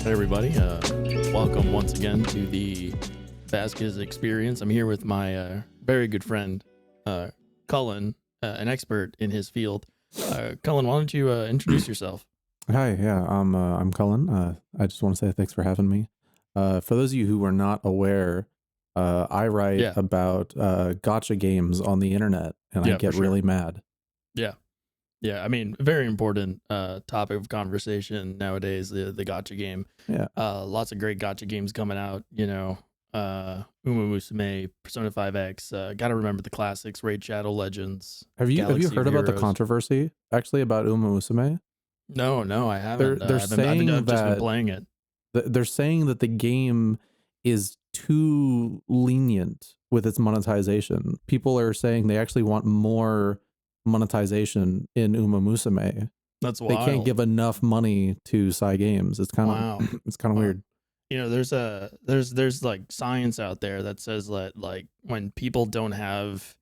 everybody. Welcome once again to the Vasquez Experience. I'm here with my very good friend, Cullen, an expert in his field. Cullen, why don't you introduce yourself? Hi, yeah, I'm Cullen. I just want to say thanks for having me. For those of you who are not aware, I write Yeah. about gotcha games on the internet, and I Yeah, get for sure. really mad. Yeah, I mean, very important topic of conversation nowadays, the gotcha game. Yeah. Lots of great gotcha games coming out, Uma Musume, Persona 5X, gotta remember the classics, Raid Shadow Legends. Have you Galaxy heard of about the Heroes. controversy actually about Uma Musume? No, I haven't. They're saying I've just been that playing it. they're saying that the game is too lenient with its monetization. People are saying they actually want more monetization in Uma Musume. That's They wild. can't give enough money to Psy Games. It's kind Wow. of it's kind of Wow. weird. There's like science out there that says that like when people don't have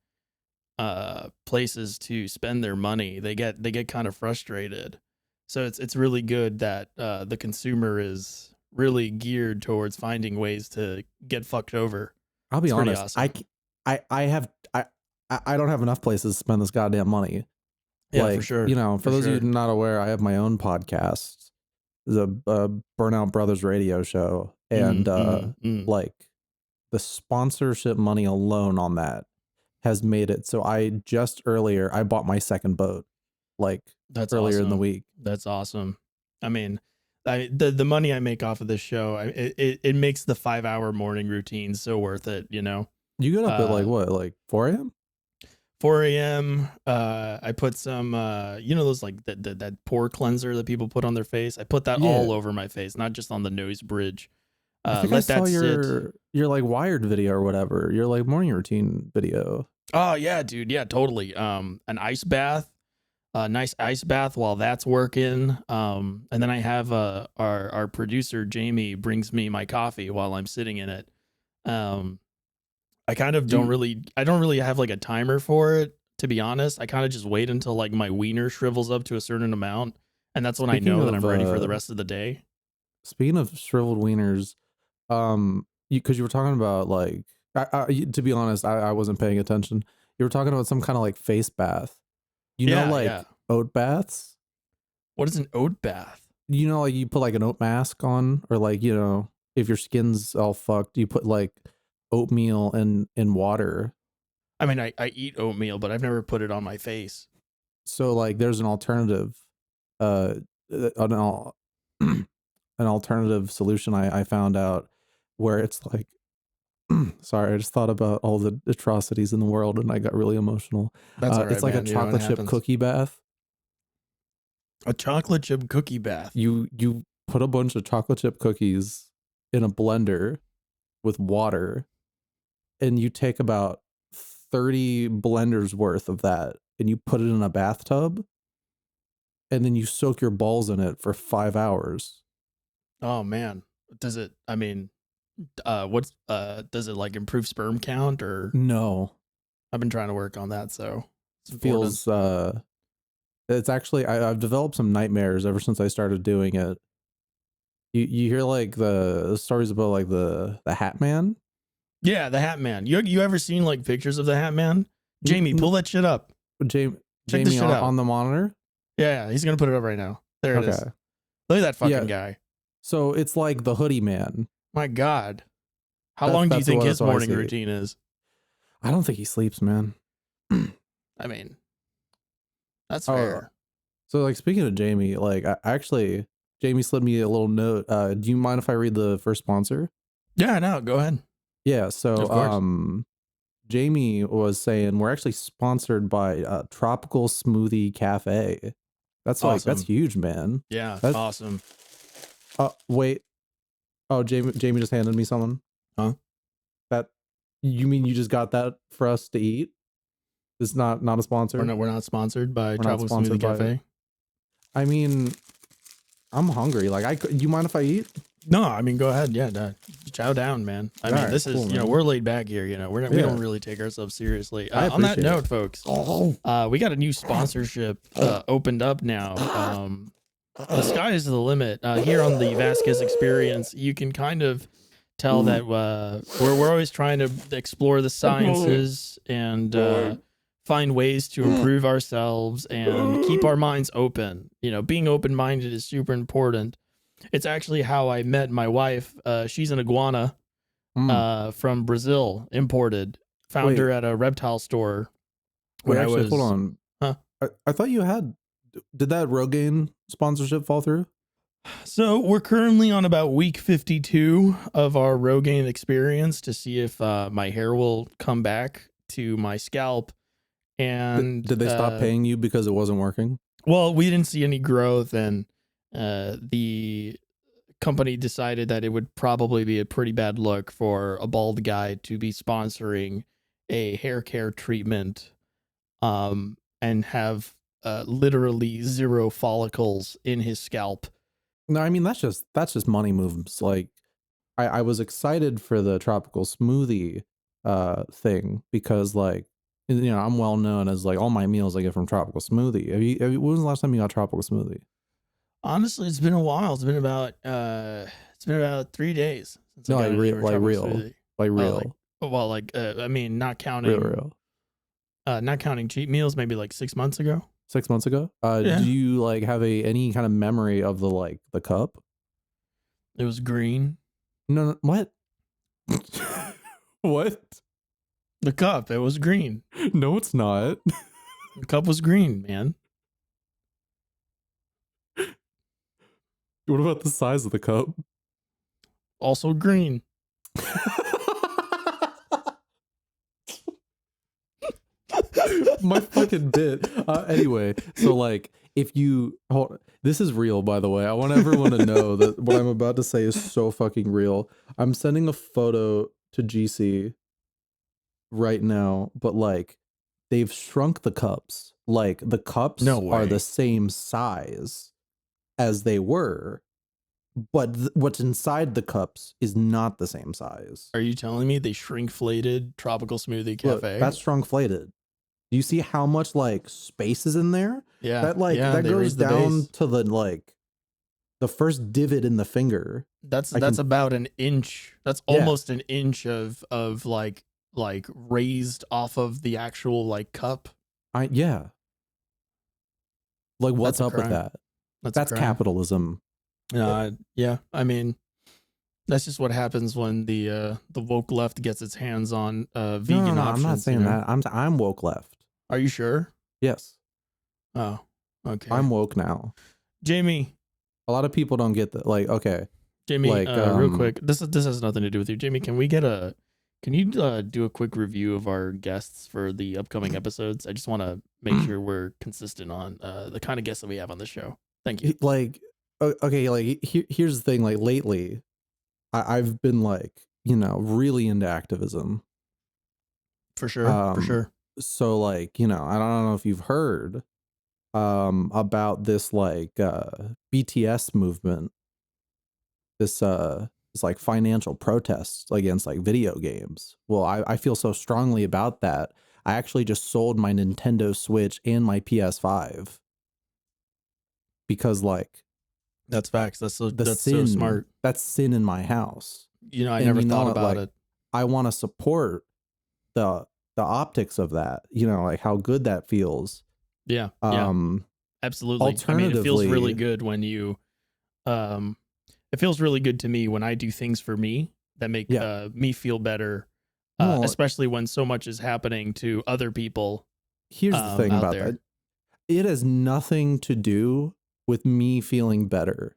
places to spend their money, they get kind of frustrated. So it's really good that the consumer is really geared towards finding ways to get fucked over. I'll be It's pretty honest. awesome. I don't have enough places to spend this goddamn money. Yeah, for sure. For those of you not aware, I have my own podcast, the Burnout Brothers radio show, and like the sponsorship money alone on that has made it so I bought my second boat, like That's earlier in the awesome. week. That's awesome. I mean, the money I make off of this show, it makes the 5-hour morning routine so worth it. You get up at like 4 a.m. 4 a.m. I put some, those like that pore cleanser that people put on their face. I put that all over my face, not just on the nose bridge. I think I saw your like Wired video or whatever. Your like morning routine video. Oh yeah, dude. Yeah, totally. An ice bath, a nice ice bath while that's working. And then I have our producer Jamie brings me my coffee while I'm sitting in it. I kind of don't really have like a timer for it, to be honest. I kind of just wait until like my wiener shrivels up to a certain amount, and that's when I know that I'm ready for the rest of the day. Speaking of shriveled wieners, because you were talking about like, to be honest, I wasn't paying attention. You were talking about some kind of like face bath. Oat baths? What is an oat bath? Like you put like an oat mask on, or like, if your skin's all fucked, you put like oatmeal in water. I mean, I eat oatmeal, but I've never put it on my face. So like there's an alternative an alternative solution I found out, where it's like sorry, I just thought about all the atrocities in the world and I got really emotional. That's all right, it's like man. a chocolate chip cookie bath. A chocolate chip cookie bath. You put a bunch of chocolate chip cookies in a blender with water, and you take about 30 blenders worth of that and you put it in a bathtub, and then you soak your balls in it for 5 hours. Oh man. Does it, I mean, does it like improve sperm count or? No. I've been trying to work on that, so it feels it's actually I've developed some nightmares ever since I started doing it. You hear like the stories about like the Hat Man? Yeah, the Hat Man. You ever seen like pictures of the Hat Man? Jamie, pull that shit up. Jamie shit out. On the monitor? Yeah, he's gonna put it up right now. There it is. Look at that fucking guy. So it's like the Hoodie Man. My God. How long do you think his morning routine is? I don't think he sleeps, man. I mean, that's fair. So like, speaking of Jamie, like Jamie slid me a little note. Do you mind if I read the first sponsor? Yeah, no, go ahead. Yeah, so Jamie was saying we're actually sponsored by Tropical Smoothie Cafe. That's awesome. Like, that's huge, man. Yeah, that's awesome. Wait. Oh, Jamie just handed me something. Huh? That, you mean you just got that for us to eat? It's not a sponsor. We're not sponsored by Tropical Smoothie Cafe. I mean, I'm hungry. Like, you mind if I eat? No, I mean, go ahead. Yeah, chow down, man. I mean, this is, we're laid back here. We don't really take ourselves seriously. On that note, folks, we got a new sponsorship opened up now. The sky is the limit. Here on the Vasquez Experience, you can kind of tell that we're always trying to explore the sciences and find ways to improve ourselves and keep our minds open. You know, being open-minded is super important. It's actually how I met my wife. She's an iguana from Brazil, imported. Found Wait. her at a reptile store Wait, when I actually, was. hold on. Huh? I thought you had. Did that Rogaine sponsorship fall through? So we're currently on about week 52 of our Rogaine experience to see if my hair will come back to my scalp. And Did they stop paying you because it wasn't working? Well, we didn't see any growth, and the company decided that it would probably be a pretty bad look for a bald guy to be sponsoring a hair care treatment and have literally 0 follicles in his scalp. No, I mean that's just money moves. Like I was excited for the tropical smoothie thing because like I'm well known as like all my meals I get from tropical smoothie. When was the last time you got tropical smoothie? Honestly, it's been a while. It's been about 3 days since I got into a tropical smoothie. Like real. I mean, not counting Real. Not counting cheat meals, maybe like 6 months ago. 6 months ago? Yeah. Do you like have any kind of memory of the cup? It was green. No, what? What? The cup, it was green. No, it's not. The cup was green, man. What about the size of the cup? Also green. My fucking bit. Anyway, so like if you this is real, by the way. I want everyone to know that what I'm about to say is so fucking real. I'm sending a photo to GC right now, but like they've shrunk the cups. Like the cups are the same size as they were, but what's inside the cups is not the same size. Are you telling me they shrinkflated Tropical Smoothie Cafe? Look, that's shrinkflated. Do you see how much like space is in there? Yeah. That goes down to the first divot in the finger. That's about an inch. That's almost an inch of like raised off of the actual like cup. Like what's up with that? That's capitalism. Yeah. I mean, that's just what happens when the woke left gets its hands on vegan options. I'm not saying that. I'm woke left. Are you sure? Yes. Oh, okay. I'm woke now. Jamie. A lot of people don't get that. Like, okay. Jamie, like, real quick. This has nothing to do with you. Jamie, can you do a quick review of our guests for the upcoming episodes? I just want to make sure we're consistent on the kind of guests that we have on the show. Thank you. Like, okay, like here's the thing. Like lately, I've been like, really into activism. For sure. So like, I don't know if you've heard about this like BTS movement, this like financial protests against like video games. Well, I feel so strongly about that. I actually just sold my Nintendo Switch and my PS5 because like that's facts. That's so smart. That's sin in my house. I never thought about it. I want to support the optics of that, like how good that feels. Yeah. Absolutely. I mean, it feels really good when you it feels really good to me when I do things for me that make me feel better, especially when so much is happening to other people. Here's the thing about that. It has nothing to do with me feeling better.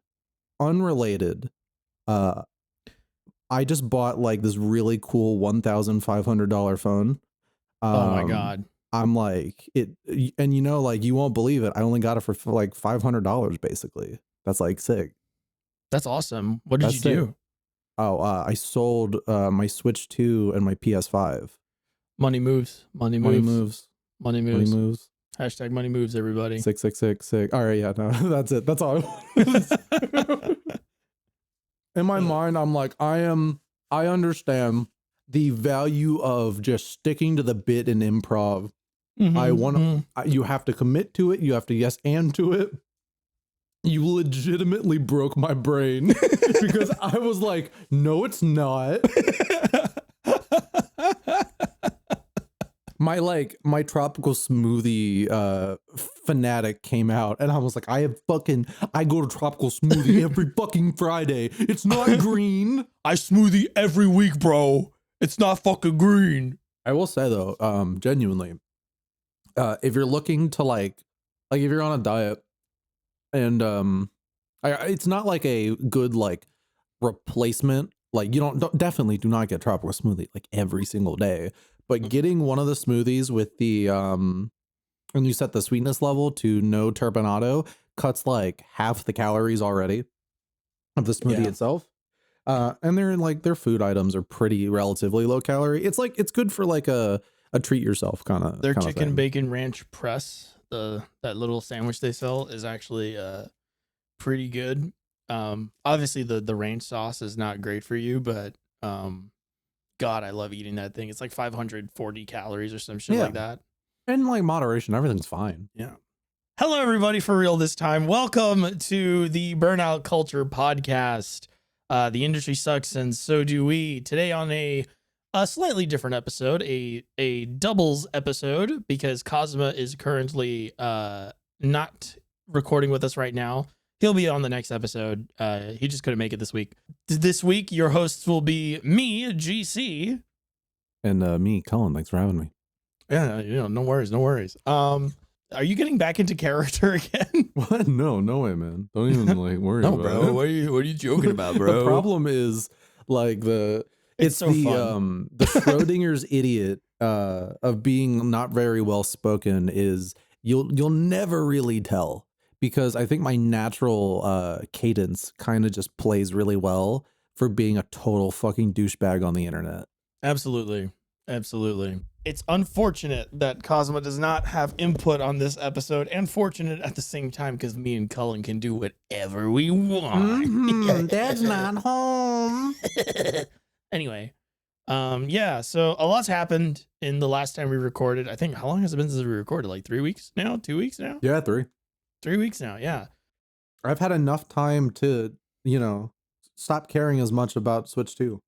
Unrelated. I just bought like this really cool $1,500 phone. Oh my God. I'm like it, and like you won't believe it. I only got it for like $500 basically. That's like sick. That's awesome. What did you do? Oh, I sold my Switch 2 and my PS5. Money moves. Hashtag money moves, everybody. 666. All right, yeah, no, that's it. That's all. In my mind, I'm like, I understand the value of just sticking to the bit in improv. You have to commit to it. You have to yes and to it. You legitimately broke my brain because I was like, no, it's not. My tropical smoothie fanatic came out and I was like, I go to tropical smoothie every fucking Friday. It's not green. I smoothie every week, bro. It's not fucking green. I will say though, genuinely, if you're looking to like if you're on a diet and it's not like a good like replacement. Like you don't definitely do not get tropical smoothie like every single day, but getting one of the smoothies with the when you set the sweetness level to no turbinado cuts like half the calories already of the smoothie itself. And they're like their food items are pretty relatively low calorie. It's like it's good for like a treat yourself kind of. Their chicken bacon ranch press, that little sandwich they sell is actually pretty good. Obviously the ranch sauce is not great for you, but God, I love eating that thing. It's like 540 calories or some shit like that. And like moderation, everything's fine. Yeah. Hello, everybody, for real this time. Welcome to the Burnout Culture Podcast. The industry sucks, and so do we. Today on a slightly different episode, a doubles episode, because Kazuma is currently not recording with us right now. He'll be on the next episode. He just couldn't make it this week. This week, your hosts will be me, GC. And me, Cullen. Thanks for having me. Yeah, no worries. Are you getting back into character again? What? No way, man. Don't even like worry about bro. it. What are you joking about, bro? The problem is like it's so fun. The Schrodinger's idiot of being not very well spoken is you'll never really tell, because I think my natural cadence kind of just plays really well for being a total fucking douchebag on the internet. Absolutely. It's unfortunate that Kazuma does not have input on this episode, and fortunate at the same time because me and Cullen can do whatever we want. Dad's not home. Anyway, so a lot's happened in the last time we recorded. I think, how long has it been since we recorded? Like 3 weeks now? 2 weeks now? Yeah, 3 weeks now. Yeah. I've had enough time to, stop caring as much about Switch 2.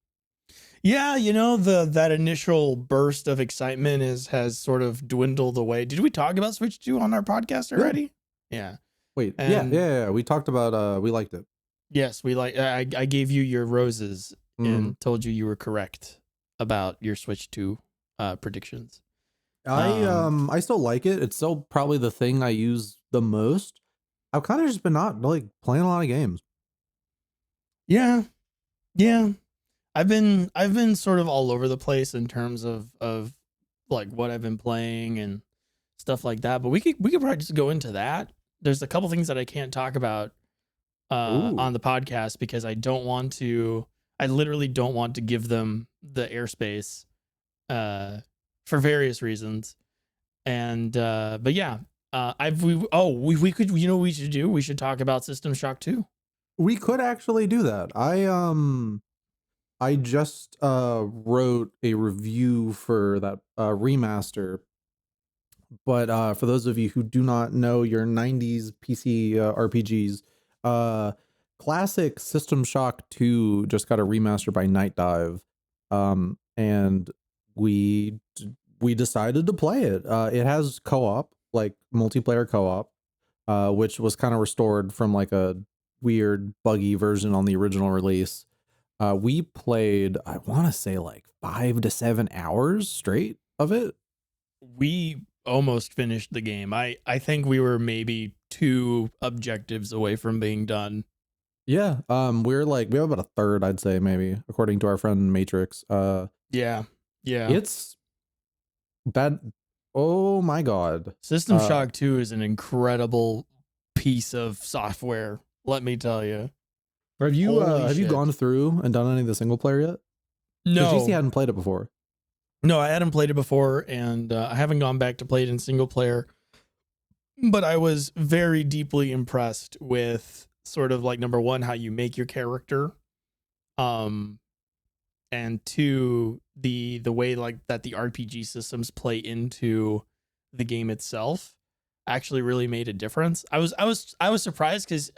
Yeah, that initial burst of excitement has sort of dwindled away. Did we talk about Switch 2 on our podcast already? Yeah. Wait, yeah. We talked about we liked it. Yes, I gave you your roses and told you were correct about your Switch 2 predictions. I still like it. It's still probably the thing I use the most. I've kind of just been not like playing a lot of games. Yeah. I've been sort of all over the place in terms of like what I've been playing and stuff like that. But we could probably just go into that. There's a couple things that I can't talk about on the podcast because I literally don't want to give them the airspace for various reasons. And but yeah, we could, what we should do? We should talk about System Shock 2. We could actually do that. I just wrote a review for that remaster. But for those of you who do not know your 90s PC RPGs, classic System Shock 2 just got a remaster by Night Dive. And we decided to play it. It has co-op, like multiplayer co-op, which was kind of restored from like a weird buggy version on the original release. We played, I want to say like 5 to 7 hours straight of it. We almost finished the game. I think we were maybe 2 objectives away from being done. Yeah. We have about a third, I'd say, maybe, according to our friend Matrix. Yeah. It's bad. Oh my God. System Shock 2 is an incredible piece of software, let me tell you. Have you gone through and done any of the single player yet? No. GC hadn't played it before. No, I hadn't played it before, and I haven't gone back to play it in single player. But I was very deeply impressed with sort of like, number one, how you make your character, and 2, the way like that the RPG systems play into the game itself. actually really made a difference. I was surprised because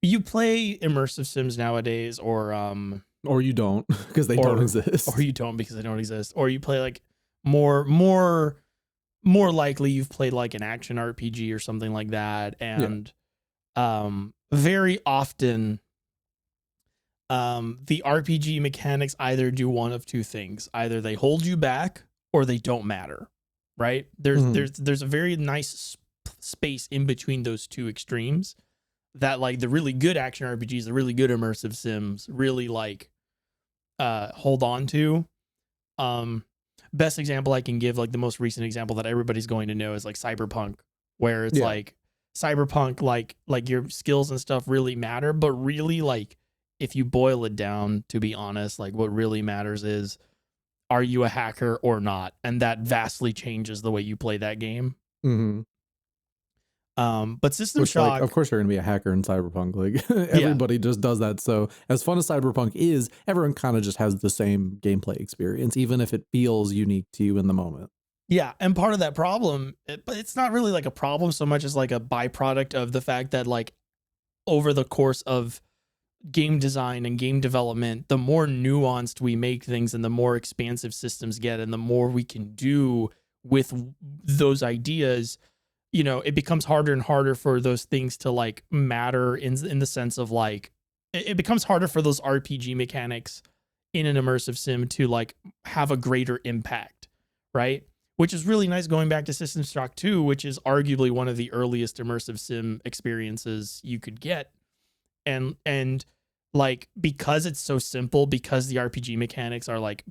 you play immersive sims nowadays, Or you don't because they don't or exist. you don't because they don't exist, or you play like more likely you've played like an action RPG or something like that, Yeah. and very often the RPG mechanics either do one of two things: either they hold you back or they don't matter. Right? There's a very nice space in between those two extremes that like the really good action RPGs, the really good immersive sims really like hold on to. Um Best example I can give, like the most recent example that everybody's going to know, is like Cyberpunk, where it's Yeah. like Cyberpunk, like your skills and stuff really matter, but really like if you boil it down, to be honest, like what really matters is, are you a hacker or not? And that vastly changes the way you play that game. Mm-hmm. But System Which, like, of Shock, course, you're gonna be a hacker in Cyberpunk. Like, yeah, everybody just does that. So, as fun as Cyberpunk is, everyone kind of just has the same gameplay experience, even if it feels unique to you in the moment. yeah, and part of that problem, but it's not really like a problem so much as like a byproduct of the fact that like over the course of game design and game development, the more nuanced we make things and the more expansive systems get and the more we can do with those ideas, you know, it becomes harder and harder for those things to like matter in the sense of like it becomes harder for those RPG mechanics in an immersive sim to like have a greater impact, right? Which is really nice going back to System Shock 2, which is arguably one of the earliest immersive sim experiences you could get. And like because it's so simple, because the RPG mechanics are like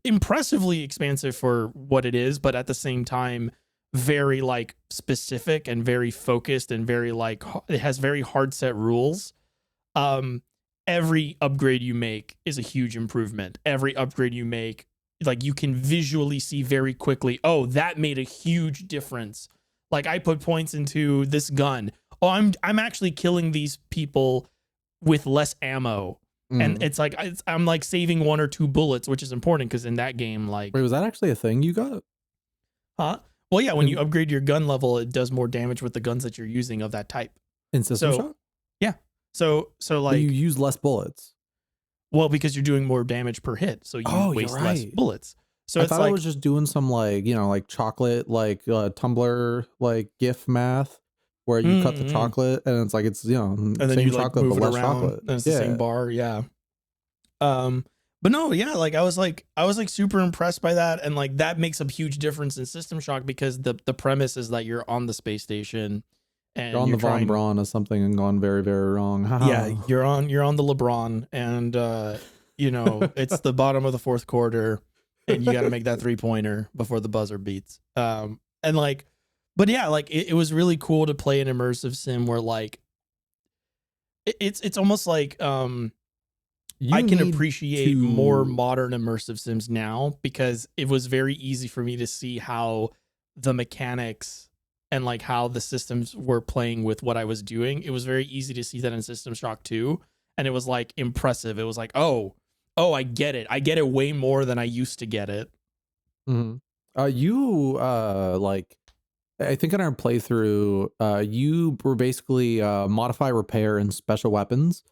impressively expansive for what it is, but at the same time very like specific and very focused and very like it has very hard set rules. um every upgrade you make is a huge improvement. Every upgrade you make, like you can visually see very quickly, oh, that made a huge difference. Like I put points into this gun, oh, I'm actually killing these people with less ammo. And Mm. it's like I'm like saving 1 or 2 bullets, which is important because in that game, like, Wait, was that actually a thing you got? huh? Well, yeah, when you In, upgrade your gun level, it does more damage with the guns that you're using of that type. in System So Shock? yeah, so But you like, use less bullets. well, because you're doing more damage per hit, so you Oh, you're waste less right. bullets. So I it's thought I like, was just doing some, like, like chocolate, like Tumblr, like GIF math, where you cut the mm, chocolate and it's like, it's, and then same you like chocolate, but move it less around, chocolate. and it's the same Yeah. bar. Yeah. Um, but no, yeah, like I was like super impressed by that, and like that makes a huge difference in System Shock because the premise is that you're on the space station You're and on you're the Von trying, Braun or something and gone very, very wrong. yeah, Haha. you're on the LeBron, and you know, it's the bottom of the fourth quarter and you got to make that 3-pointer before the buzzer beats. And like, but yeah, like it was really cool to play an immersive sim where like it's almost like I You can need appreciate more to. modern immersive sims now because it was very easy for me to see how the mechanics and like how the systems were playing with what I was doing. It was very easy to see that in System Shock 2, and it was like impressive. It was like, oh, I get it. I get it way more than I used to get it. Mhm. You like, I think in our playthrough, you were basically modify, repair, and special weapons,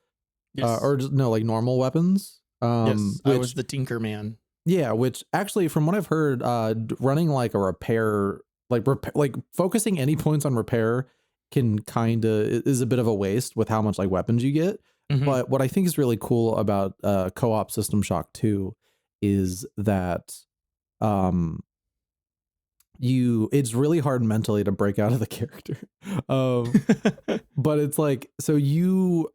Yes. or just no, like normal weapons. Yes, I was Which, the Tinker Man. yeah, which actually, from what I've heard, running like a repair, like focusing any points on repair can kind of is a bit of a waste with how much like weapons you get. Mhm. But what I think is really cool about co-op System Shock 2 is that um it's really hard mentally to break out of the character. um but it's like, so you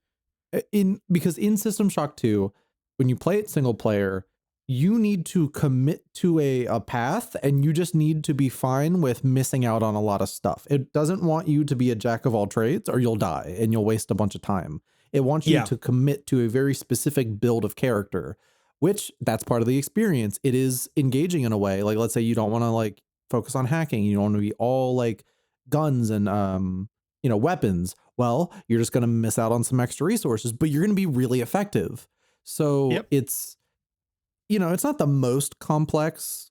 in because in System Shock 2, when you play it single player, you need to commit to a path, and you just need to be fine with missing out on a lot of stuff. It doesn't want you to be a jack of all trades or you'll die and you'll waste a bunch of time. It wants you Yeah. to commit to a very specific build of character, which that's part of the experience. It is engaging in a way. Like, let's say you don't want to like focus on hacking, you don't want to be all like guns and weapons. Well, you're just going to miss out on some extra resources, but you're going to be really effective. So Yep. it's not the most complex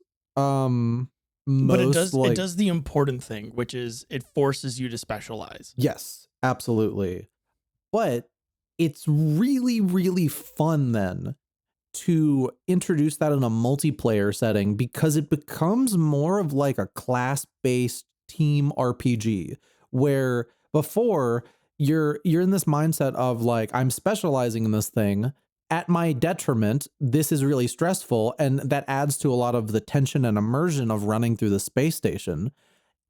But most it like does the important thing, which is it forces you to specialize. yes, absolutely. But it's really, really fun then to introduce that in a multiplayer setting because it becomes more of like a class-based team RPG where before you're in this mindset of like I'm specializing in this thing at my detriment. This is really stressful and that adds to a lot of the tension and immersion of running through the space station.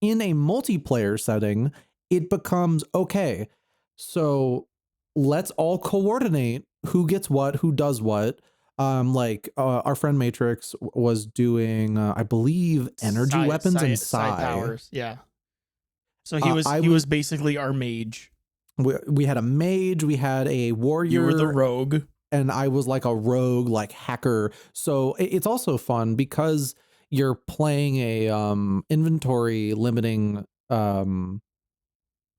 In a multiplayer setting, it becomes okay. So let's all coordinate who gets what, who does what. Our friend Matrix was doing, I believe, energy weapons and Psi psi. powers. Yeah. So I he was was basically our mage. we had a mage, we had a You were the warrior, rogue. and I was like a rogue, like hacker. So it's also fun because you're playing a inventory limiting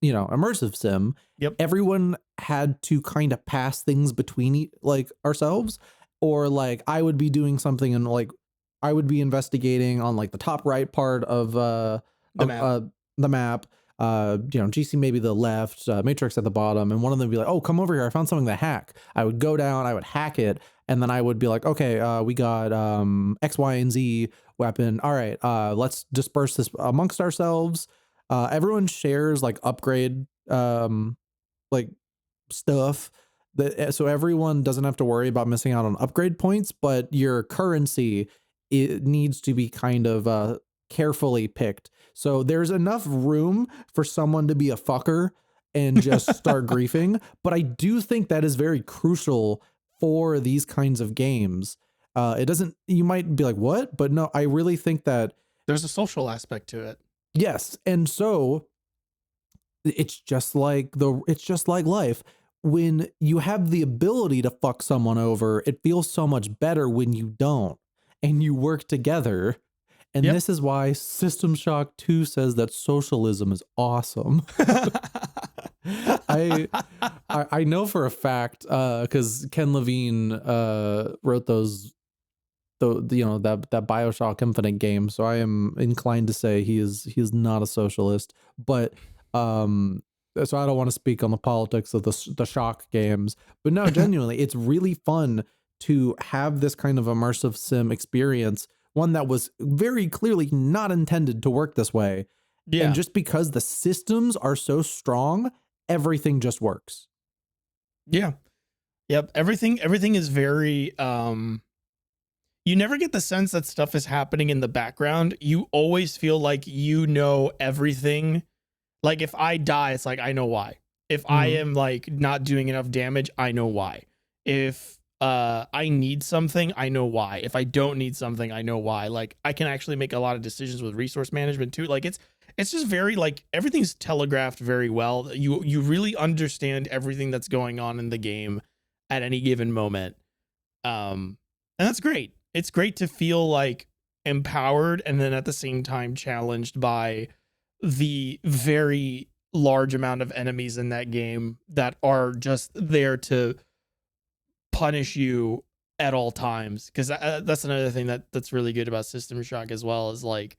immersive sim. Yep. Everyone had to kind of pass things between like ourselves, or like I would be doing something and like I would be investigating on like the top right part The map. the map. GC maybe the left, Matrix at the bottom, and one of them would be like, "Oh, come over here! I found something to hack." I would go down, I would hack it, and then I would be like, "Okay, we got X, Y, and Z weapon. All right, let's disperse this amongst ourselves." Everyone shares like upgrade like stuff that so everyone doesn't have to worry about missing out on upgrade points, but your currency it needs to be kind of carefully picked. So there's enough room for someone to be a fucker and just start griefing, but I do think that is very crucial for these kinds of games. It doesn't you might be like, "What?" But no, I really think that There's a social aspect to it. yes. And so it's just like life. When you have the ability to fuck someone over, it feels so much better when you don't and you work together. And Yep. this is why System Shock 2 says that socialism is awesome. I know for a fact because Ken Levine wrote that BioShock Infinite game, so I am inclined to say he is not a socialist, but so I don't want to speak on the politics of the Shock games, but no, genuinely, it's really fun to have this kind of immersive sim experience, one that was very clearly not intended to work this way, Yeah. and just because the systems are so strong, everything just works. Yeah. Yep. Everything is very you never get the sense that stuff is happening in the background. You always feel like you know everything. Like if I die, it's like I know why. If I am like not doing enough damage, I know why. If I need something, I know why. If I don't need something, I know why. Like I can actually make a lot of decisions with resource management too. Like it's just very like everything's telegraphed very well. You really understand everything that's going on in the game at any given moment. And that's great. It's great to feel like empowered and then at the same time challenged by the very large amount of enemies in that game that are just there to punish you at all times. Because that's another thing that's really good about System Shock as well is like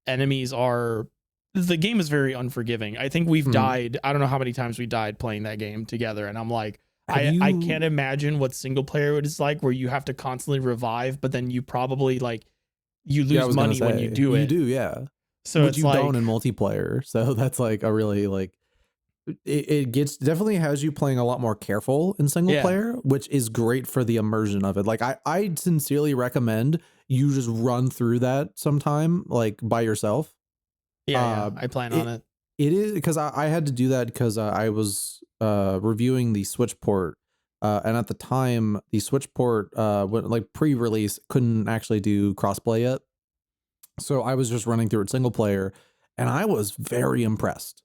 the game is very unforgiving. I think we've died. I don't know how many times we died playing that game together. And I'm like, I can't imagine what single player is like where you have to constantly revive, but then you probably like you lose money when you do it. You do, yeah. So Which it's you like, don't in multiplayer. So that's like a really like it gets definitely has you playing a lot more careful in single player, which is great for the immersion of it. Like I sincerely recommend you just run through that sometime, like by yourself. Yeah, I plan on it. It is because I had to do that because I was reviewing the Switch port. And at the time, the Switch port, like pre-release, couldn't actually do crossplay yet. So I was just running through it single player, and I was very impressed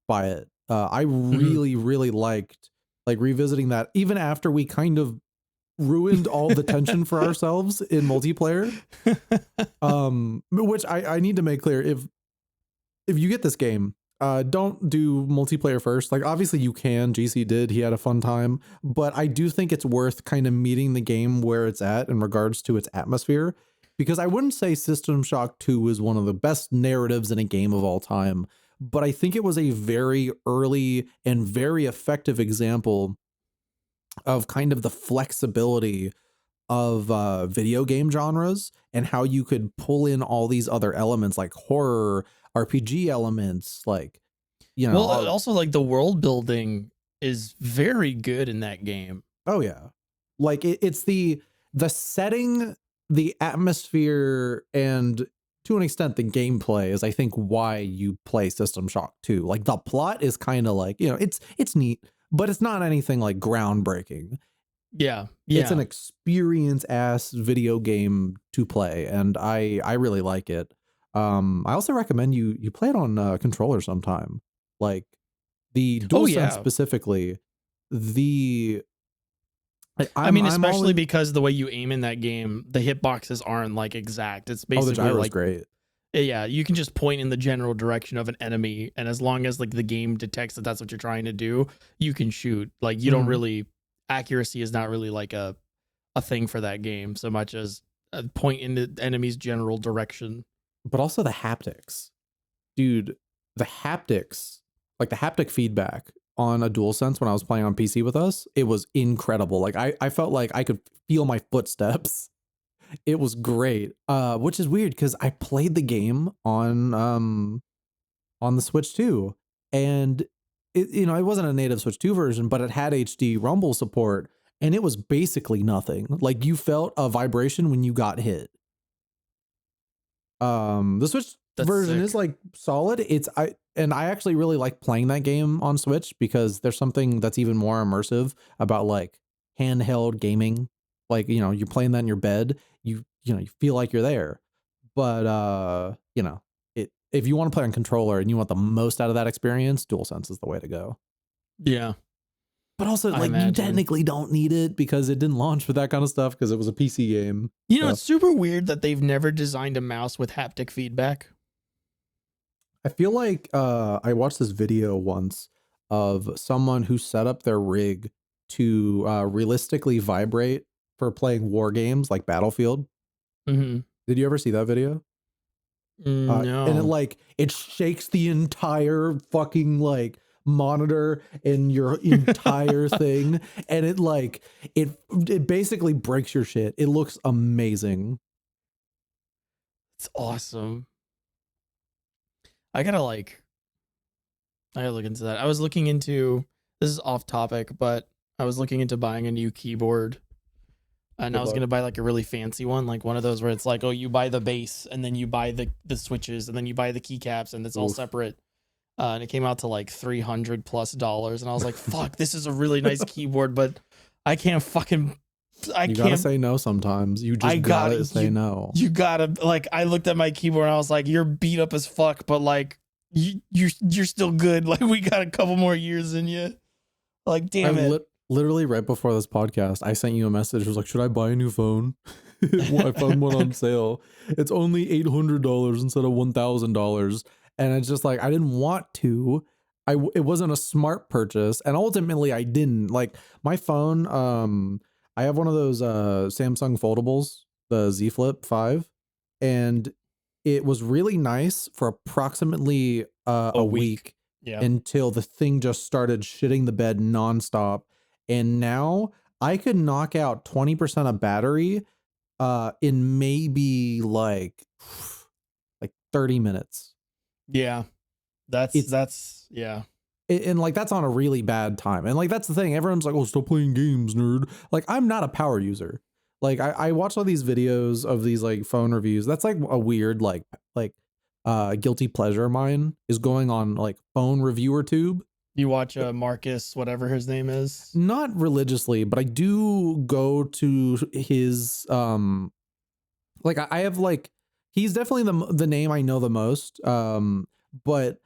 by it. I really, really liked like revisiting that, even after we kind of ruined all the tension for ourselves in multiplayer. Which I need to make clear, if you get this game, don't do multiplayer first. Like obviously you can, GC did, he had a fun time, but I do think it's worth kind of meeting the game where it's at in regards to its atmosphere. because I wouldn't say System Shock 2 is one of the best narratives in a game of all time, but I think it was a very early and very effective example of kind of the flexibility of video game genres and how you could pull in all these other elements like horror, RPG elements, like, you know, Well, also like the world building is very good in that game. oh yeah. Like it's the setting, the atmosphere, and to an extent the gameplay is I think why you play System Shock 2. Like the plot is kind of like, you know, it's neat, but it's not anything like groundbreaking. Yeah. It's an Yeah. experience ass video game to play, and I really like it. I also recommend you play it on controller sometime. Like the Oh DualSense yeah. specifically, the I mean, I'm especially always because the way you aim in that game, the hitboxes aren't like exact. It's oh, the basically gyro's like, great. yeah, you can just point in the general direction of an enemy, and as long as like the game detects that that's what you're trying to do, you can shoot. Like you don't Mhm. really accuracy is not really like a thing for that game so much as a point in the enemy's general direction. But also the haptics. Dude, the haptics, like the haptic feedback on a DualSense when I was playing on PC with us, it was incredible. Like I felt like I could feel my footsteps. It was great. Which is weird because I played the game on the Switch 2. And it, you know, it wasn't a native Switch 2 version, but it had HD rumble support, and it was basically nothing. Like you felt a vibration when you got hit. The Switch That's version is sick. like solid. I actually really like playing that game on Switch because there's something that's even more immersive about like handheld gaming. Like, you know, you're playing that in your bed, you know, you feel like you're there. But you know, if you want to play on controller and you want the most out of that experience, DualSense is the way to go. Yeah, But also I like you imagine. technically don't need it because it didn't launch with that kind of stuff because it was a PC game. You know, So it's super weird that they've never designed a mouse with haptic feedback. I feel like I watched this video once of someone who set up their rig to realistically vibrate for playing war games like Battlefield. Mm-hmm. Did you ever see that video? And it No. like it shakes the entire fucking like monitor and your entire thing, and it like it basically breaks your shit. It looks amazing. It's awesome. I gotta like, I gotta look into that. I was looking into, this is off topic, but I was looking into buying a new keyboard, and I Good was luck. gonna buy like a really fancy one, like one of those where it's like, oh, you buy the base and then you buy the switches and then you buy the keycaps and it's all Oof. separate. And it came out to like $300+, and I was like, fuck, this is a really nice keyboard, but I can't fucking, I You gotta can't. say no sometimes. You I just got gotta it. say no. You gotta like. I looked at my keyboard and I was like, "You're beat up as fuck, but like, you're still good. Like, we got a couple more years in you. Like, I damn it." literally right before this podcast, I sent you a message. It was like, should I buy a new phone? Well, I found one on sale. It's only $800 instead of $1,000, and it's just like I didn't want to. It wasn't a smart purchase, and ultimately I didn't like my phone. I have one of those Samsung foldables, the Z Flip 5, and it was really nice for approximately A a week. week Yeah. until the thing just started shitting the bed nonstop. And now I could knock out 20% of battery in maybe like 30 minutes. Yeah. That's It's that's yeah. and like that's on a really bad time. And like that's the thing. Everyone's like, oh, still playing games, nerd. Like I'm not a power user. Like I watch all these videos of these like phone reviews. That's like a weird like guilty pleasure of mine is going on like phone reviewer tube. You watch Marcus, whatever his name is. Not religiously, but I do go to his like I have like he's definitely the name I know the most. But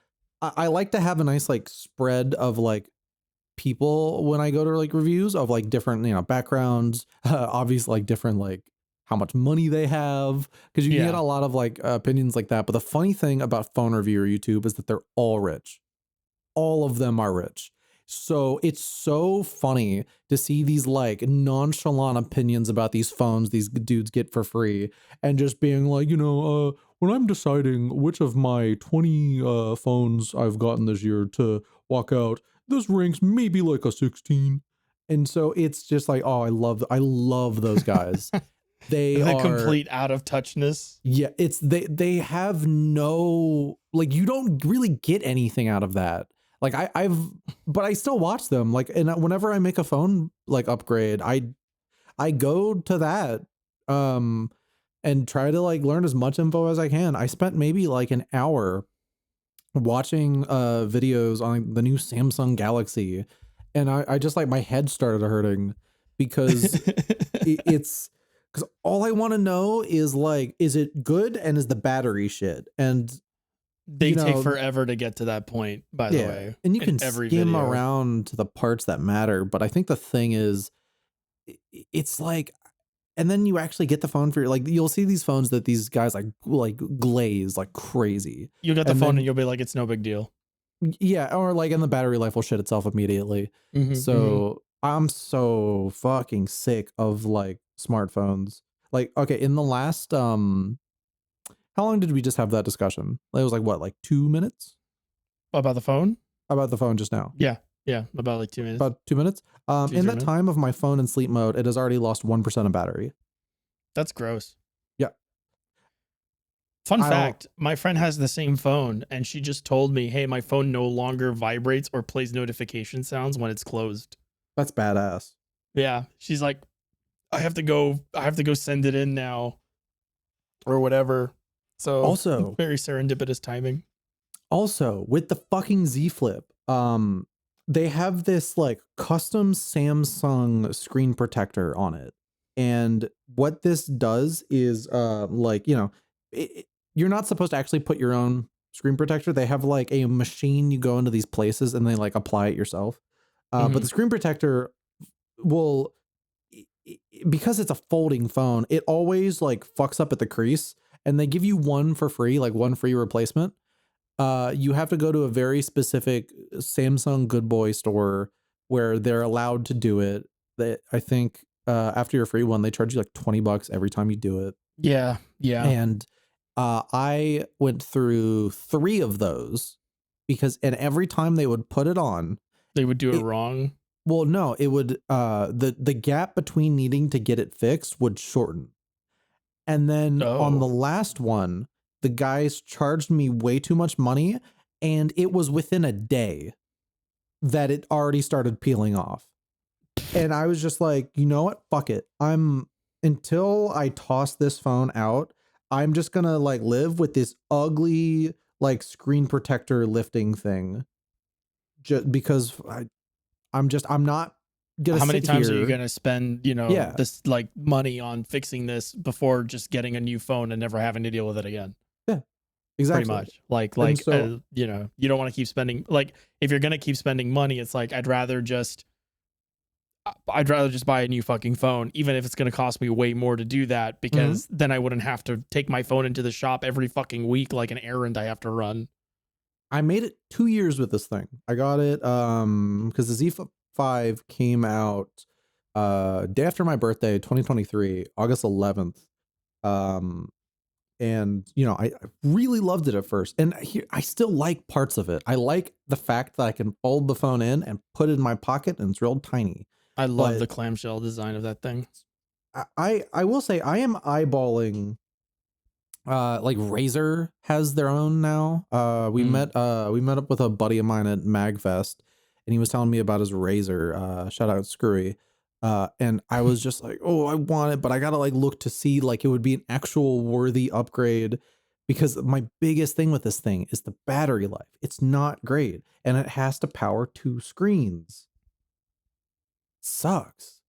I like to have a nice like spread of like people when I go to like reviews of like different, you know, backgrounds, obviously like different like how much money they have, because you can get Yeah. a lot of like opinions like that. But the funny thing about phone reviewer YouTube is that they're all rich. All of them are rich. So it's so funny to see these like nonchalant opinions about these phones these dudes get for free, and just being like, when I'm deciding which of my 20 phones I've gotten this year to walk out, this ranks maybe like a 16. And so it's just like, oh, I love those guys. They The are, complete out of touchness. yeah, it's they have no, like, you don't really get anything out of that. Like but I still watch them. Like, and whenever I make a phone like upgrade, I go to that um and try to like learn as much info as I can. I spent maybe like an hour watching videos on the new Samsung Galaxy, and I just like my head started hurting because it's because all I want to know is like, is it good and is the battery shit? And They take forever to get to that point, by the way. and you in can every skim video. around to the parts that matter, but I think the thing is, it's like, and then you actually get the phone for like, you'll see these phones that these guys like glaze like crazy. You'll get the And phone then, and you'll be like, it's no big deal. yeah, or like, and the battery life will shit itself immediately. Mhm, So I'm so fucking sick of like smartphones. Like, okay, in the last how long did we just have that discussion? It was like what, like 2 minutes About the phone? about the phone just now. Yeah. Yeah. About like 2 minutes. About 2 minutes. 2, In 3 that minutes. time of my phone in sleep mode, it has already lost 1% of battery. That's gross. Yeah. Fun I don't- fact, my friend has the same phone and she just told me, hey, my phone no longer vibrates or plays notification sounds when it's closed. That's badass. Yeah. She's like, I have to go send it in now or whatever. So Also, very serendipitous timing. Also, with the fucking Z Flip, they have this like custom Samsung screen protector on it. And what this does is like, you're not supposed to actually put your own screen protector. They have like a machine, you go into these places and they like apply it yourself. But the screen protector will, because it's a folding phone, it always like fucks up at the crease, and they give you one for free, like one free replacement. You have to go to a very specific Samsung Good Boy store where they're allowed to do it. That I think after your free one, they charge you like $20 every time you do it. Yeah. Yeah. And I went through 3 of those and every time they would put it on, They would do it wrong. well, no, it would the gap between needing to get it fixed would shorten. And then on the last one, the guys charged me way too much money, and it was within a day that it already started peeling off. And I was just like, you know what? Fuck it. Until I toss this phone out, I'm just gonna like live with this ugly like screen protector lifting thing. Just because I'm not gonna How many sit times are you here. gonna spend, this like money on fixing this before just getting a new phone and never having to deal with it again? Yeah, exactly. Pretty much. Like, And so, you don't want to keep spending. Like, if you're gonna keep spending money, it's like I'd rather just buy a new fucking phone, even if it's gonna cost me way more to do that, because then I wouldn't have to take my phone into the shop every fucking week like an errand I have to run. I made it 2 years with this thing. I got it because the Z5 came out day after my birthday, 2023, August 11th. And I really loved it at first. And I still like parts of it. I like the fact that I can fold the phone in and put it in my pocket and it's real tiny. I love the clamshell design of that thing. I will say I am eyeballing like Razer has their own now. We met up with a buddy of mine at MagFest, and he was telling me about his Razer. Shout out Screwy. And I was just like, oh, I want it, but I gotta like look to see like it would be an actual worthy upgrade, because my biggest thing with this thing is the battery life. It's not great, and it has to power 2 screens. Sucks.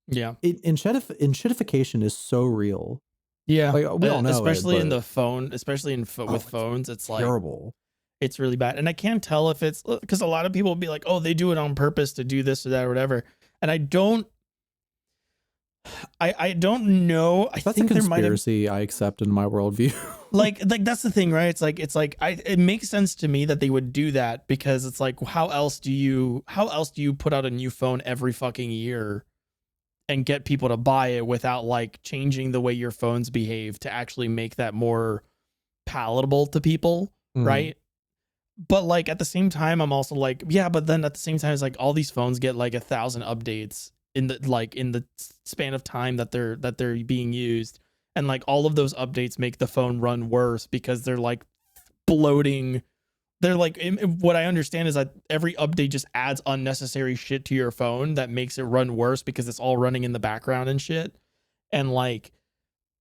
Yeah. Shitification is so real. Yeah. Like, we all know especially it, in but the phone, especially with phones, it's like terrible. it's really bad. And I can't tell if it's because a lot of people will be like, oh, they do it on purpose to do this or that or whatever. And I don't I don't know. I That's a think there might have conspiracy I accept in my worldview. like that's the thing, right? It's like it makes sense to me that they would do that, because it's like, how else do you put out a new phone every fucking year and get people to buy it without like changing the way your phones behave to actually make that more palatable to people, Mhm. right? But like at the same time, I'm also like, yeah, but then at the same time, it's like all these phones get like 1,000 updates in the span of time that they're being used, and like all of those updates make the phone run worse because they're like bloating. They're like, what I understand is that every update just adds unnecessary shit to your phone that makes it run worse because it's all running in the background and shit. And like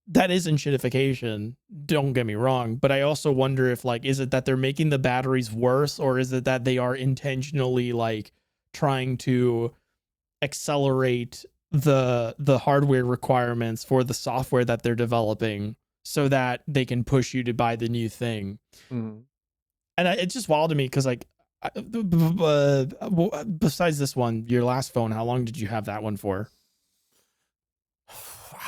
that is enshittification, don't get me wrong, but I also wonder if like, is it that they're making the batteries worse, or is it that they are intentionally like trying to accelerate the hardware requirements for the software that they're developing so that they can push you to buy the new thing. Mhm. And it's just wild to me because like besides this one, your last phone, how long did you have that one for?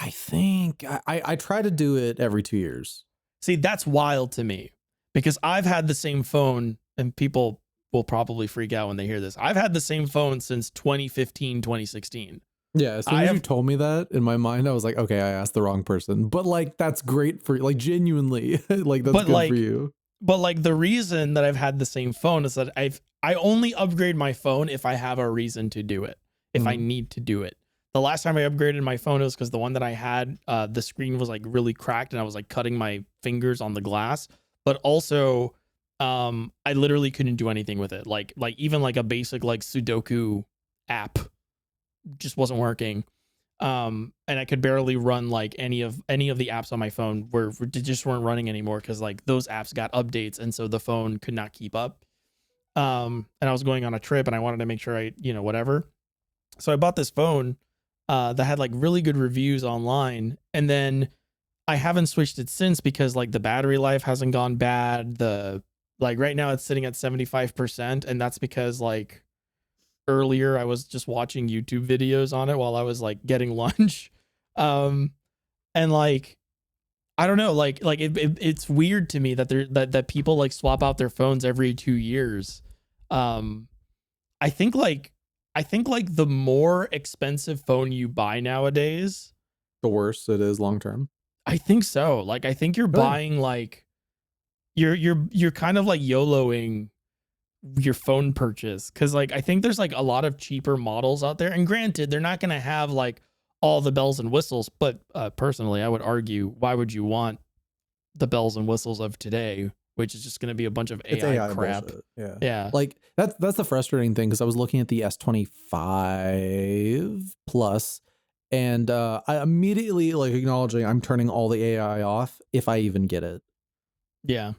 I think I try to do it every 2 years. See, that's wild to me because I've had the same phone, and people will probably freak out when they hear this. I've had the same phone since 2015, 2016. Yeah, as soon I as you have, told me that, in my mind, I was like, okay, I asked the wrong person. But like, that's great for like genuinely, like that's but good for like, you. the reason that I've had the same phone is that I only upgrade my phone if I have a reason to do it, if I Mhm. need to do it. The last time I upgraded my phone was because the one that I had, the screen was like really cracked, and I was like cutting my fingers on the glass. But also, I literally couldn't do anything with it. Like even like a basic like Sudoku app just wasn't working. And I could barely run like any of the apps on my phone were just weren't running anymore because like those apps got updates, and so the phone could not keep up. And I was going on a trip, and I wanted to make sure I, whatever. So I bought this phone that had like really good reviews online, and then I haven't switched it since because like the battery life hasn't gone bad. The like right now it's sitting at 75%, and that's because like earlier I was just watching YouTube videos on it while I was like getting lunch. Um and like I don't know, it's weird to me that that people like swap out their phones every 2 years. Um I think like the more expensive phone you buy nowadays, The worse it is long term. I think so. Like I think you're Oh yeah. buying like you're kind of like YOLOing your phone purchase, because like I think there's like a lot of cheaper models out there, and granted they're not going to have like all the bells and whistles, but personally I would argue, why would you want the bells and whistles of today, which is just going to be a bunch of It's AI AI crap. bullshit. Yeah. Yeah. Like that's the frustrating thing because I was looking at the S25 Plus and I immediately like acknowledging I'm turning all the AI off if I even get it. Yeah.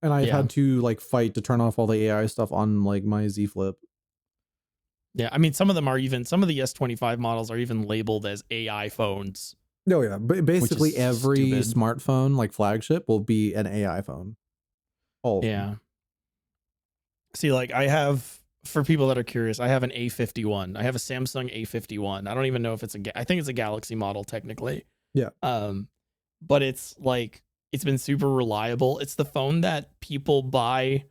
And I've Yeah. had to like fight to turn off all the AI stuff on like my Z Flip. Yeah, I mean some of them are even, some of the S25 models are even labeled as AI phones, No, yeah. which is Basically every stupid. smartphone like flagship will be an AI phone. All of them. Yeah. See, like I have, for people that are curious, I have an A51. I have a Samsung A51. I don't even know if it's I think it's a Galaxy model technically. Yeah. But it's like it's been super reliable. It's the phone that people buy.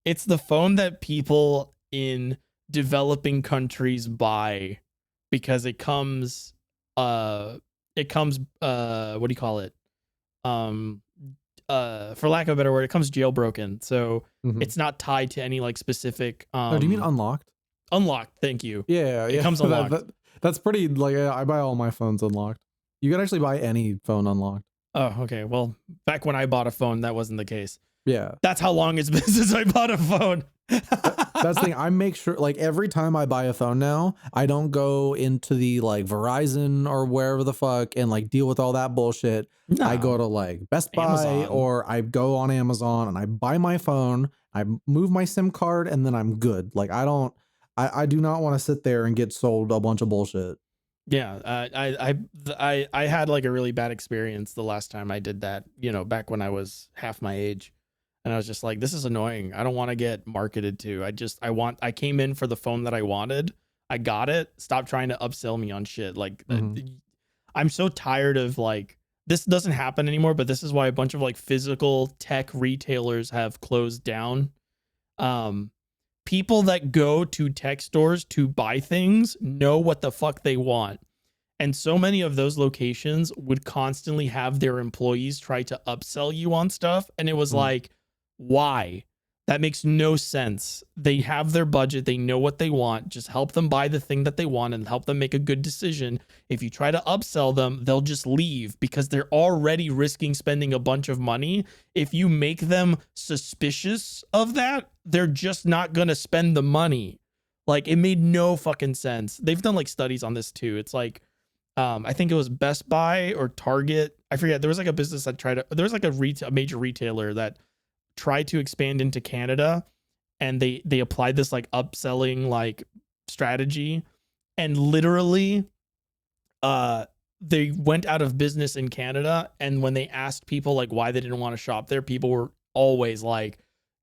It's the phone that people in developing countries buy because it comes what do you call it? Um for lack of a better word, it comes jailbroken. So Mhm. it's not tied to any like specific No, do you mean unlocked? unlocked. Thank you. Yeah, It yeah. comes unlocked. That's pretty like I buy all my phones unlocked. You can actually buy any phone unlocked. Oh, okay. Well, back when I bought a phone, that wasn't the case. Yeah. That's how long it's been since I bought a phone. That's the thing. I make sure like every time I buy a phone now, I don't go into the like Verizon or wherever the fuck and like deal with all that bullshit. I go No, to like Best Buy Amazon. or I go on Amazon and I buy my phone, I move my SIM card and then I'm good. Like I do not want to sit there and get sold a bunch of bullshit. Yeah, I had like a really bad experience the last time I did that. Back when I was half my age, and I was just like, this is annoying. I don't want to get marketed to. I came in for the phone that I wanted. I got it. Stop trying to upsell me on shit. Like, Mhm. I'm so tired of like, this doesn't happen anymore, but this is why a bunch of like physical tech retailers have closed down. Um, People that go to tech stores to buy things know what the fuck they want. And so many of those locations would constantly have their employees try to upsell you on stuff. And it was Mm. like, why? That makes no sense. They have their budget. They know what they want. Just help them buy the thing that they want and help them make a good decision. If you try to upsell them, they'll just leave because they're already risking spending a bunch of money. If you make them suspicious of that, they're just not going to spend the money. Like, it made no fucking sense. They've done like studies on this too. It's like, I think it was Best Buy or Target. I forget. There was like a business that tried to, there was like a major retailer that tried to expand into Canada, and they applied this like upselling like strategy, and literally they went out of business in Canada. And when they asked people like why they didn't want to shop there, people were always like,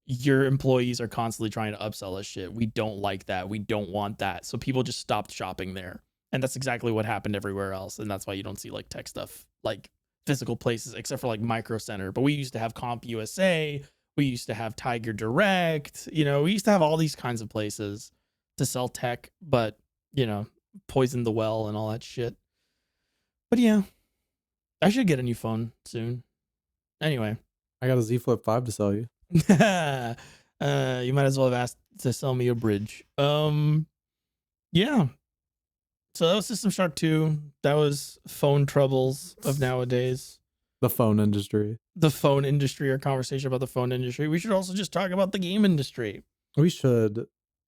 your employees are constantly trying to upsell us shit. We don't like that. We don't want that. So people just stopped shopping there. And that's exactly what happened everywhere else. And that's why you don't see like tech stuff like physical places except for like Micro Center. But we used to have Comp USA. We used to have Tiger Direct. You know, we used to have all these kinds of places to sell tech, but, you know, poison the well and all that shit. But yeah, I should get a new phone soon. Anyway. I got a Z Flip 5 to sell you. You might as well have asked to sell me a bridge. Yeah. So that was System Shock 2. That was phone troubles of nowadays. The phone industry. The phone industry, or conversation about the phone industry. We should also just talk about the game industry. We should.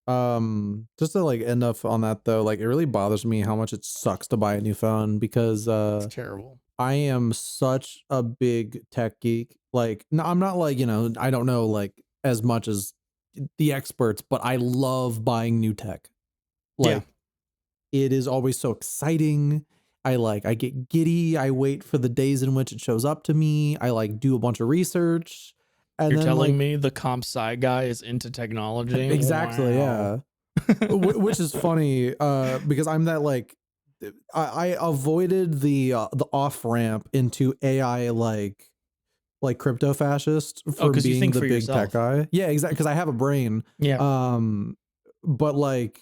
Just to like end up on that though, like it really bothers me how much it sucks to buy a new phone because It's terrible. I am such a big tech geek. Like, no, I'm not like, you know, I don't know like as much as the experts, but I love buying new tech. Like, it is always so exciting. I get giddy. I wait for the days in which it shows up to me. I like do a bunch of research. And You're then, telling like, me the comp sci guy is into technology? exactly, Wow. yeah. Which is funny, because I'm that like I avoided the off ramp into AI like crypto fascist for 'cause you being think the for big yourself. tech guy. Yeah, exactly. Because I have a brain. Yeah. But like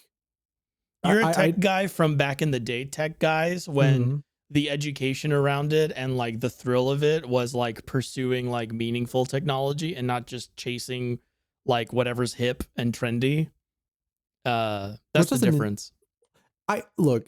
You're a tech guy from back in the day, tech guys, when the education around it and like the thrill of it was like pursuing like meaningful technology and not just chasing like whatever's hip and trendy. That's the difference. Look,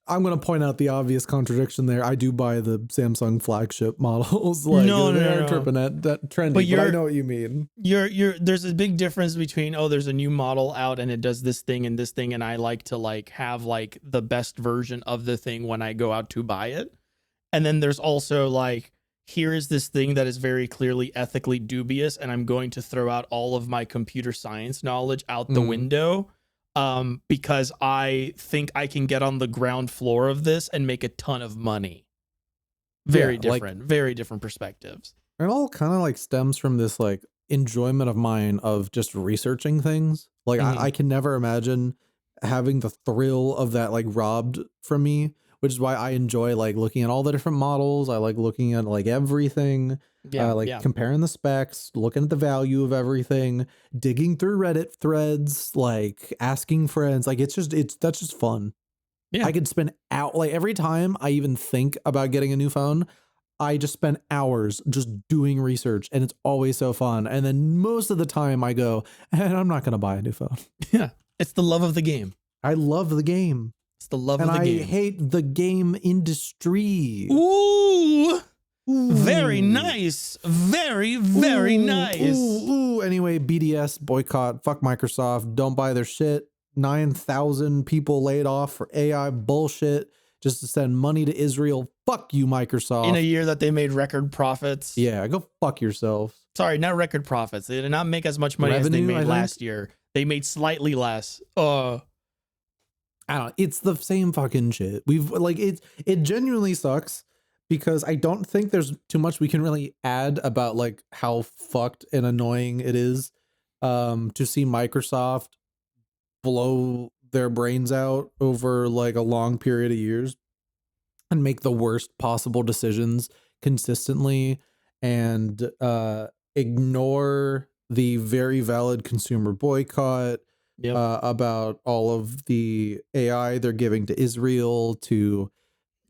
I'm going to point out the obvious contradiction there. I do buy the Samsung flagship models. Like, No. tripping that trendy, but I know what you mean. There's a big difference between, oh, there's a new model out and it does this thing, and I like to like have like the best version of the thing when I go out to buy it. And then there's also like, here is this thing that is very clearly ethically dubious, and I'm going to throw out all of my computer science knowledge out the window. Because I think I can get on the ground floor of this and make a ton of money. Very different perspectives. It all kind of like stems from this like enjoyment of mine of just researching things. Like I can never imagine having the thrill of that like robbed from me, which is why I enjoy like looking at all the different models. I like looking at like everything. Comparing the specs, looking at the value of everything, digging through Reddit threads, like asking friends. Like that's just fun. Yeah. I could spend out like every time I even think about getting a new phone, I just spend hours just doing research, and it's always so fun. And then most of the time I go, and I'm not going to buy a new phone. Yeah. It's the love of the game. I love the game. It's the love of the game. And I hate the game industry. Ooh. Very nice. Very nice. Anyway, BDS, boycott, fuck Microsoft, don't buy their shit. 9,000 people laid off for AI bullshit just to send money to Israel. Fuck you, Microsoft. In a year that they made record profits. Yeah, go fuck yourself. Sorry, not record profits. They did not make as much money as they made last year. They made slightly less. I don't know. It's the same fucking shit. We've like it genuinely sucks. Because I don't think there's too much we can really add about like how fucked and annoying it is to see Microsoft blow their brains out over like a long period of years and make the worst possible decisions consistently and ignore the very valid consumer boycott Yep. about all of the AI they're giving to Israel to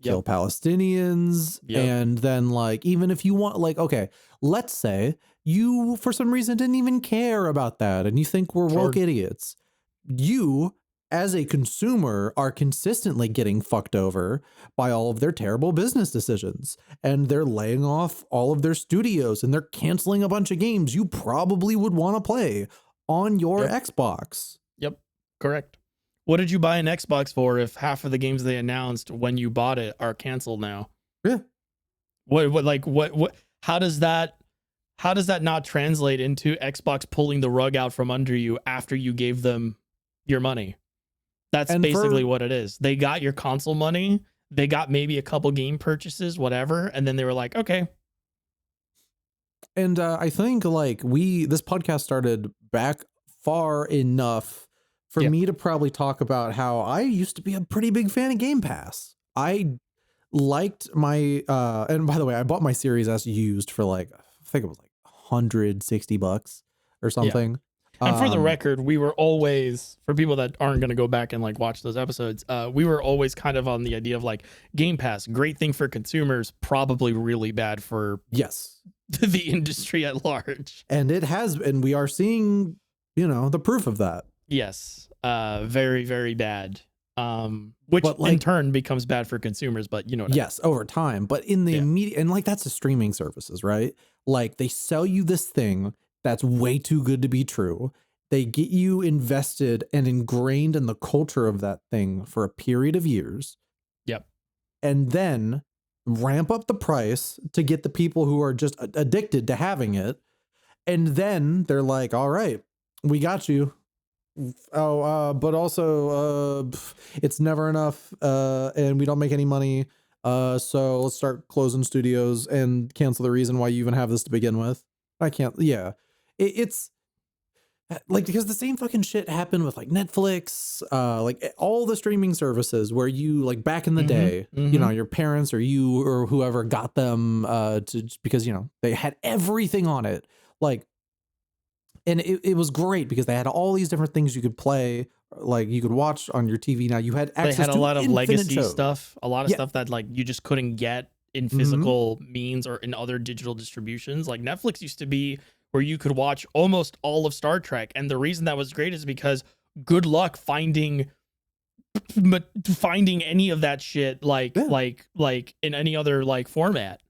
kill Yep. Palestinians. Yep. And then, like, even if you want, like, okay, let's say you for some reason didn't even care about that and you think we're woke Sure. idiots. You, as a consumer, are consistently getting fucked over by all of their terrible business decisions. And they're laying off all of their studios and they're canceling a bunch of games you probably would want to play on your Yep. Xbox. Yep. Correct. What did you buy an Xbox for if half of the games they announced when you bought it are canceled now? Yeah. What how does that not translate into Xbox pulling the rug out from under you after you gave them your money? That's And basically for what it is. They got your console money, they got maybe a couple game purchases, whatever, and then they were like, "Okay." And I think like this podcast started back far enough for Yeah. me to probably talk about how I used to be a pretty big fan of Game Pass. I liked my and by the way, I bought my Series S used for like I think it was like $160 or Yeah. something. And for the Um record, we were always, for people that aren't going to go back and like watch those episodes, we were always kind of on the idea of like Game Pass, great thing for consumers, probably really bad for yes. the industry at large. And it has, and we are seeing, the proof of that. Yes, very, very bad. Which But in like turn becomes bad for consumers, but you know what I mean. yes, over time. But in the Yeah. immediate, and like that's the streaming services, right? Like they sell you this thing that's way too good to be true. They get you invested and ingrained in the culture of that thing for a period of years, Yep. and then ramp up the price to get the people who are just addicted to having it. And then they're like, all right, we got you. Oh, but also, it's never enough, and we don't make any money. So let's start closing studios and cancel the reason why you even have this to begin with. I can't. Yeah, it's like because the same fucking shit happened with like Netflix, like all the streaming services where you like back in the day, your parents or you or whoever got them, to because they had everything on it, like. And it was great because they had all these different things you could play, like you could watch on your TV. Now you had They access had a to lot of infinite legacy shows. stuff, a lot of Yeah. stuff that like you just couldn't get in Mhm. physical means or in other digital distributions. Like Netflix used to be where you could watch almost all of Star Trek, and the reason that was great is because good luck finding any of that shit like Yeah. like in any other like format,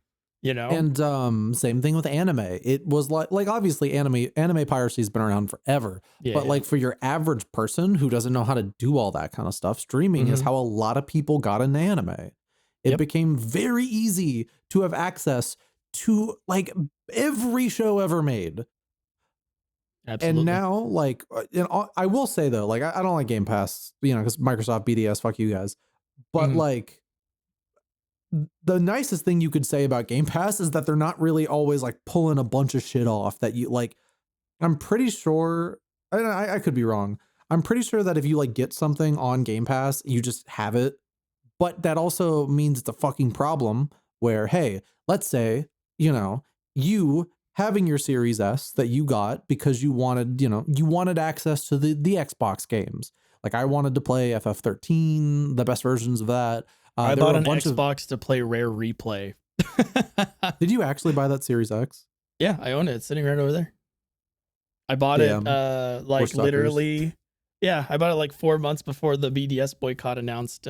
you know? And same thing with anime. It was like obviously anime piracy has been around forever. Yeah, But yeah. like for your average person who doesn't know how to do all that kind of stuff, streaming is Mhm. how a lot of people got into anime. It Yep. became very easy to have access to like every show ever made. Absolutely. And now, like, I will say though, like, I don't like Game Pass, because Microsoft BDS, fuck you guys. But Mhm. like, the nicest thing you could say about Game Pass is that they're not really always like pulling a bunch of shit off that you like. I'm pretty sure, I could be wrong. I'm pretty sure that if you like get something on Game Pass, you just have it. But that also means it's a fucking problem where, hey, let's say, you having your Series S that you got because you wanted access to the Xbox games. Like I wanted to play FF13, the best versions of that. I There were bought a an bunch of. Xbox to play Rare Replay. Did you actually buy that Series X? Yeah, I own it. It's sitting right over there. I bought it Damn. We're like suckers. literally, yeah, I bought it like 4 months before the BDS boycott announced.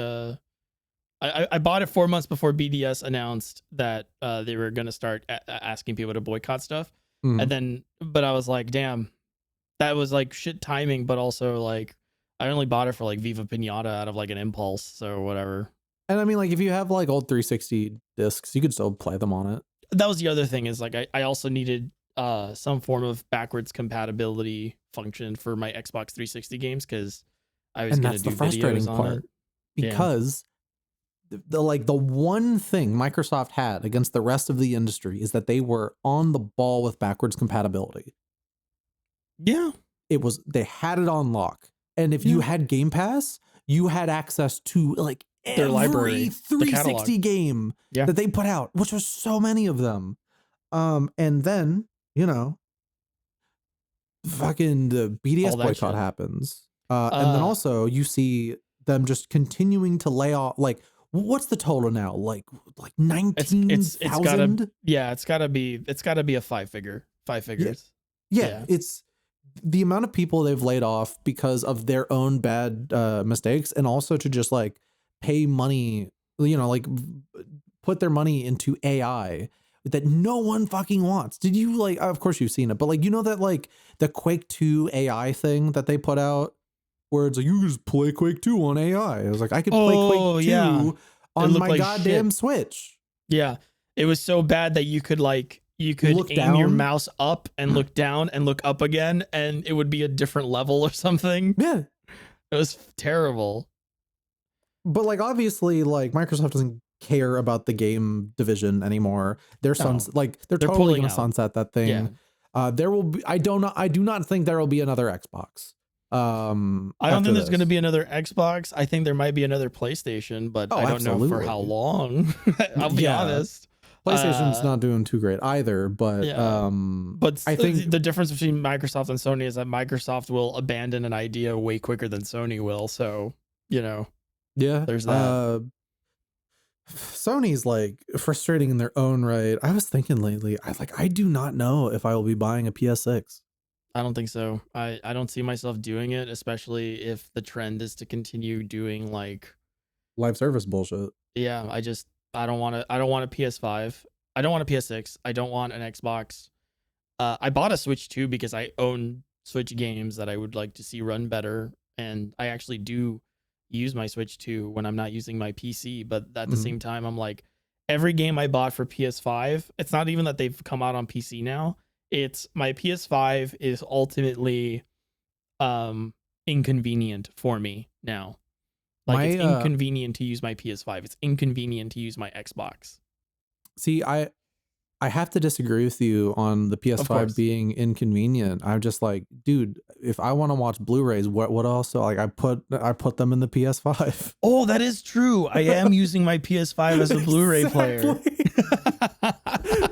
I bought it 4 months before BDS announced that they were gonna start asking people to boycott stuff, Mhm. and then but I was like, damn, that was like shit timing, but also like I only bought it for like Viva Pinata out of like an impulse, so whatever. And I mean, like, if you have like old 360 discs, you could still play them on it. That was the other thing is like I also needed some form of backwards compatibility function for my Xbox 360 games because I was And gonna that's do the frustrating videos on part it. Yeah. because the one thing Microsoft had against the rest of the industry is that they were on the ball with backwards compatibility. Yeah. They had it on lock. And if you had Game Pass, you had access to like Their every library, the catalog. 360 game Yeah. that they put out, which was so many of them. And then, you know, fucking the BDS All that boycott shit. happens. And then also you see them just continuing to lay off. Like, what's the total now? Like 19,000? Yeah, it's gotta be a five figures. Yeah, it's the amount of people they've laid off because of their own bad mistakes, and also to just like pay money, you know, like put their money into AI that no one fucking wants. Did you like, of course you've seen it, but like, you know, that like the Quake 2 AI thing that they put out where it's like, you can just play Quake 2 on AI. I was like, I could play Quake 2 on my goddamn Switch. Yeah. It was so bad that you could look aim down, your mouse up and look down and look up again, and it would be a different level or something. Yeah. It was terrible. But like, obviously, like Microsoft doesn't care about the game division anymore. They're totally gonna sunset that thing. Yeah. There will be, I do not think there will be another Xbox. I don't think there's going to be another Xbox. I think there might be another PlayStation, but I don't know for how long. I'll be honest. PlayStation's not doing too great either, but I think the difference between Microsoft and Sony is that Microsoft will abandon an idea way quicker than Sony will. So, you know, there's that. Sony's like frustrating in their own right. I was thinking lately, I do not know if I will be buying a PS6. I don't think so. I don't see myself doing it, especially if the trend is to continue doing like live service bullshit. Yeah, I don't want a PS5. I don't want a PS6. I don't want an Xbox. I bought a Switch too because I own Switch games that I would like to see run better, and I actually do use my Switch too when I'm not using my PC, but at the same time I'm like, every game I bought for PS5, it's not even that they've come out on PC now. It's my PS5 is ultimately inconvenient for me now. Like, it's inconvenient to use my PS5. It's inconvenient to use my Xbox. See, I have to disagree with you on the PS5 being inconvenient. I'm just like, dude, if I want to watch Blu-rays, what else? Like, I put them in the PS5. Oh, that is true. I am using my PS5 as a Blu-ray player.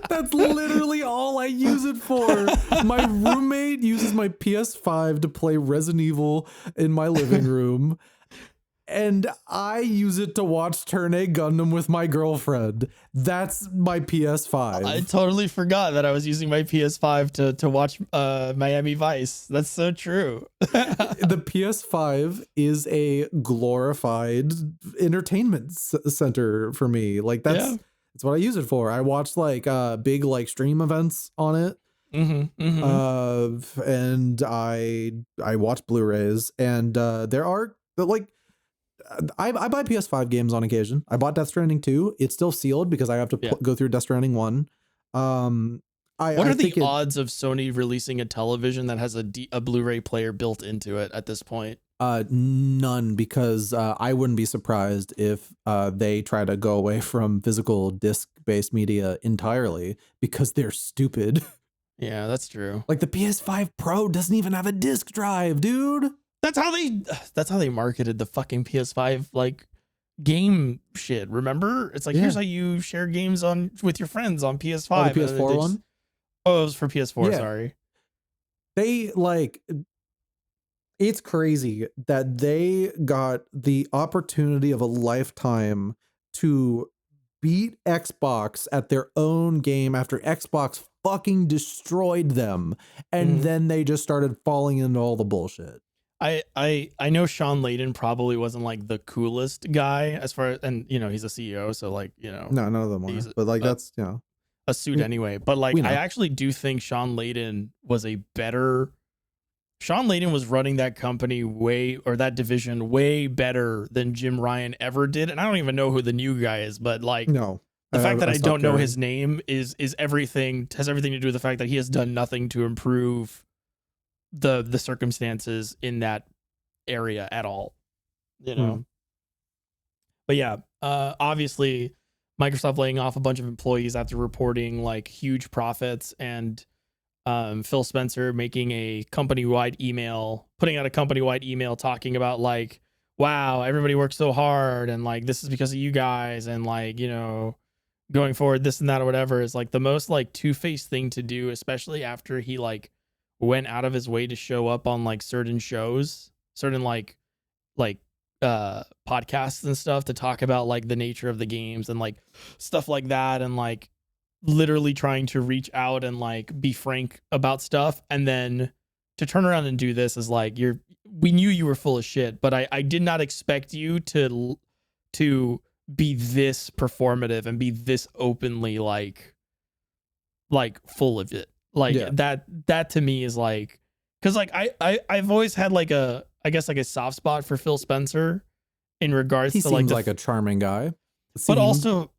That's literally all I use it for. My roommate uses my PS5 to play Resident Evil in my living room. And I use it to watch Turn A Gundam with my girlfriend. That's my PS5. I totally forgot that I was using my PS5 to watch Miami Vice. That's so true. The PS5 is a glorified entertainment center for me. Like, that's what I use it for. I watch like big like stream events on it. And I watch Blu-rays, and there are like, I buy PS5 games on occasion. I bought Death Stranding 2. It's still sealed because I have to go through Death Stranding 1. What are the odds of Sony releasing a television that has a Blu-ray player built into it at this point? None, because I wouldn't be surprised if they try to go away from physical disc-based media entirely because they're stupid. Yeah, that's true. Like, the PS5 Pro doesn't even have a disc drive, dude. That's how they marketed the fucking PS5 like game shit. Remember? It's like, here's how you share games with your friends on PS5. Oh, the PS4 one? Oh, it was for PS4, sorry. They like, it's crazy that they got the opportunity of a lifetime to beat Xbox at their own game after Xbox fucking destroyed them. And then they just started falling into all the bullshit. I know Sean Layden probably wasn't like the coolest guy as far as, and you know, he's a CEO, so like, you know, no, none of them are, but like, that's, you know, a suit anyway. But like, I actually do think Sean Layden was Sean Layden was running that company that division way better than Jim Ryan ever did. And I don't even know who the new guy is, but like, no, the fact that I don't know his name has everything to do with the fact that he has done nothing to improve the circumstances in that area at all, you know. But yeah, obviously Microsoft laying off a bunch of employees after reporting like huge profits, and Phil Spencer making a company-wide email, putting out a company-wide email talking about like, wow, everybody works so hard and like this is because of you guys and like, you know, going forward this and that or whatever is like the most like two-faced thing to do, especially after he like went out of his way to show up on like certain shows, certain like podcasts and stuff to talk about like the nature of the games and like stuff like that, and like literally trying to reach out and like be frank about stuff, and then to turn around and do this is like we knew you were full of shit, but I did not expect you to be this performative and be this openly like full of it. Like that to me is like, because like I've always had like a, I guess like a soft spot for Phil Spencer in regards he to like seems like a charming guy, but also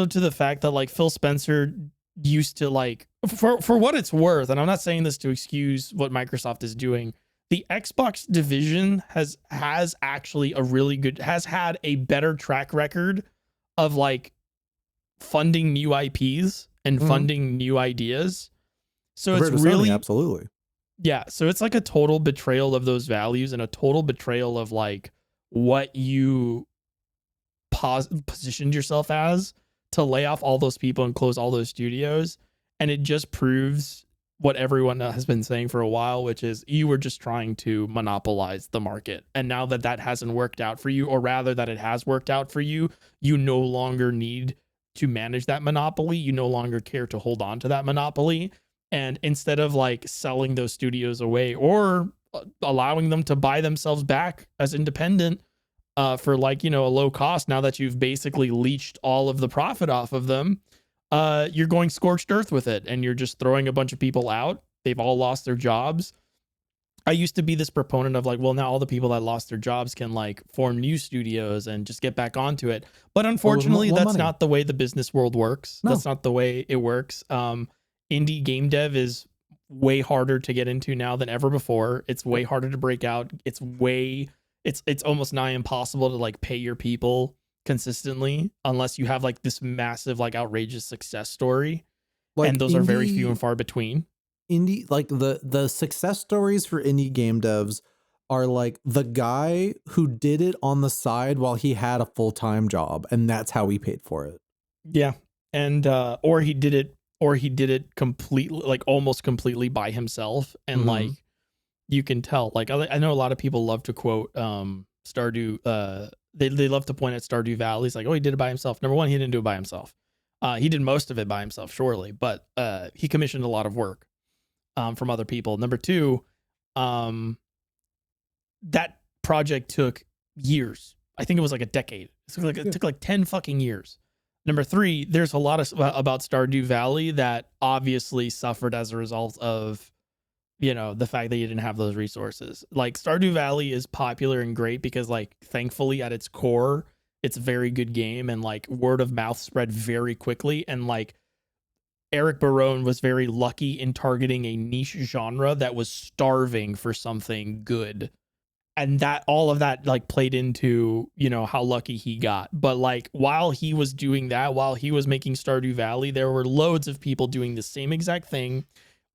to the fact that like Phil Spencer used to like, for what it's worth, and I'm not saying this to excuse what Microsoft is doing, the Xbox division has actually has had a better track record of like funding new IPs and funding new ideas. So it's really Sony, absolutely. Yeah, so it's like a total betrayal of those values and a total betrayal of like what you positioned yourself as, to lay off all those people and close all those studios. And it just proves what everyone has been saying for a while, which is you were just trying to monopolize the market. And now that that hasn't worked out for you, or rather that it has worked out for you, you no longer need to manage that monopoly. You no longer care to hold on to that monopoly. And instead of like selling those studios away or allowing them to buy themselves back as independent for like, you know, a low cost, now that you've basically leached all of the profit off of them, you're going scorched earth with it, and you're just throwing a bunch of people out. They've all lost their jobs. I used to be this proponent of like, well, now all the people that lost their jobs can like form new studios and just get back onto it. But unfortunately, that's not the way the business world works. No. That's not the way it works. Indie game dev is way harder to get into now than ever before. It's way harder to break out. It's almost nigh impossible to like pay your people consistently unless you have like this massive, like outrageous success story. Like, and those are very few and far between. Indie, like the success stories for indie game devs are like the guy who did it on the side while he had a full-time job, and that's how he paid for it. Yeah. And or he did it completely, like almost completely by himself. And like you can tell, like I know a lot of people love to quote Stardew. They love to point at Stardew Valley. It's like, oh, he did it by himself. Number one, he didn't do it by himself. He did most of it by himself, surely, but he commissioned a lot of work from other people. Number two, that project took years. I think it was like a decade. It took like 10 fucking years. Number three, there's a lot of about Stardew Valley that obviously suffered as a result of, you know, the fact that you didn't have those resources. Like Stardew Valley is popular and great because like thankfully at its core, it's a very good game, and like word of mouth spread very quickly. And like Eric Barone was very lucky in targeting a niche genre that was starving for something good. And that all of that like played into, you know, how lucky he got. But like while he was doing that, while he was making Stardew Valley, there were loads of people doing the same exact thing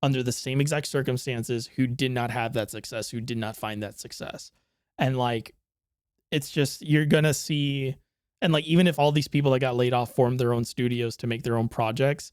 under the same exact circumstances who did not have that success, who did not find that success. And like, it's just, you're going to see, and like, even if all these people that got laid off formed their own studios to make their own projects,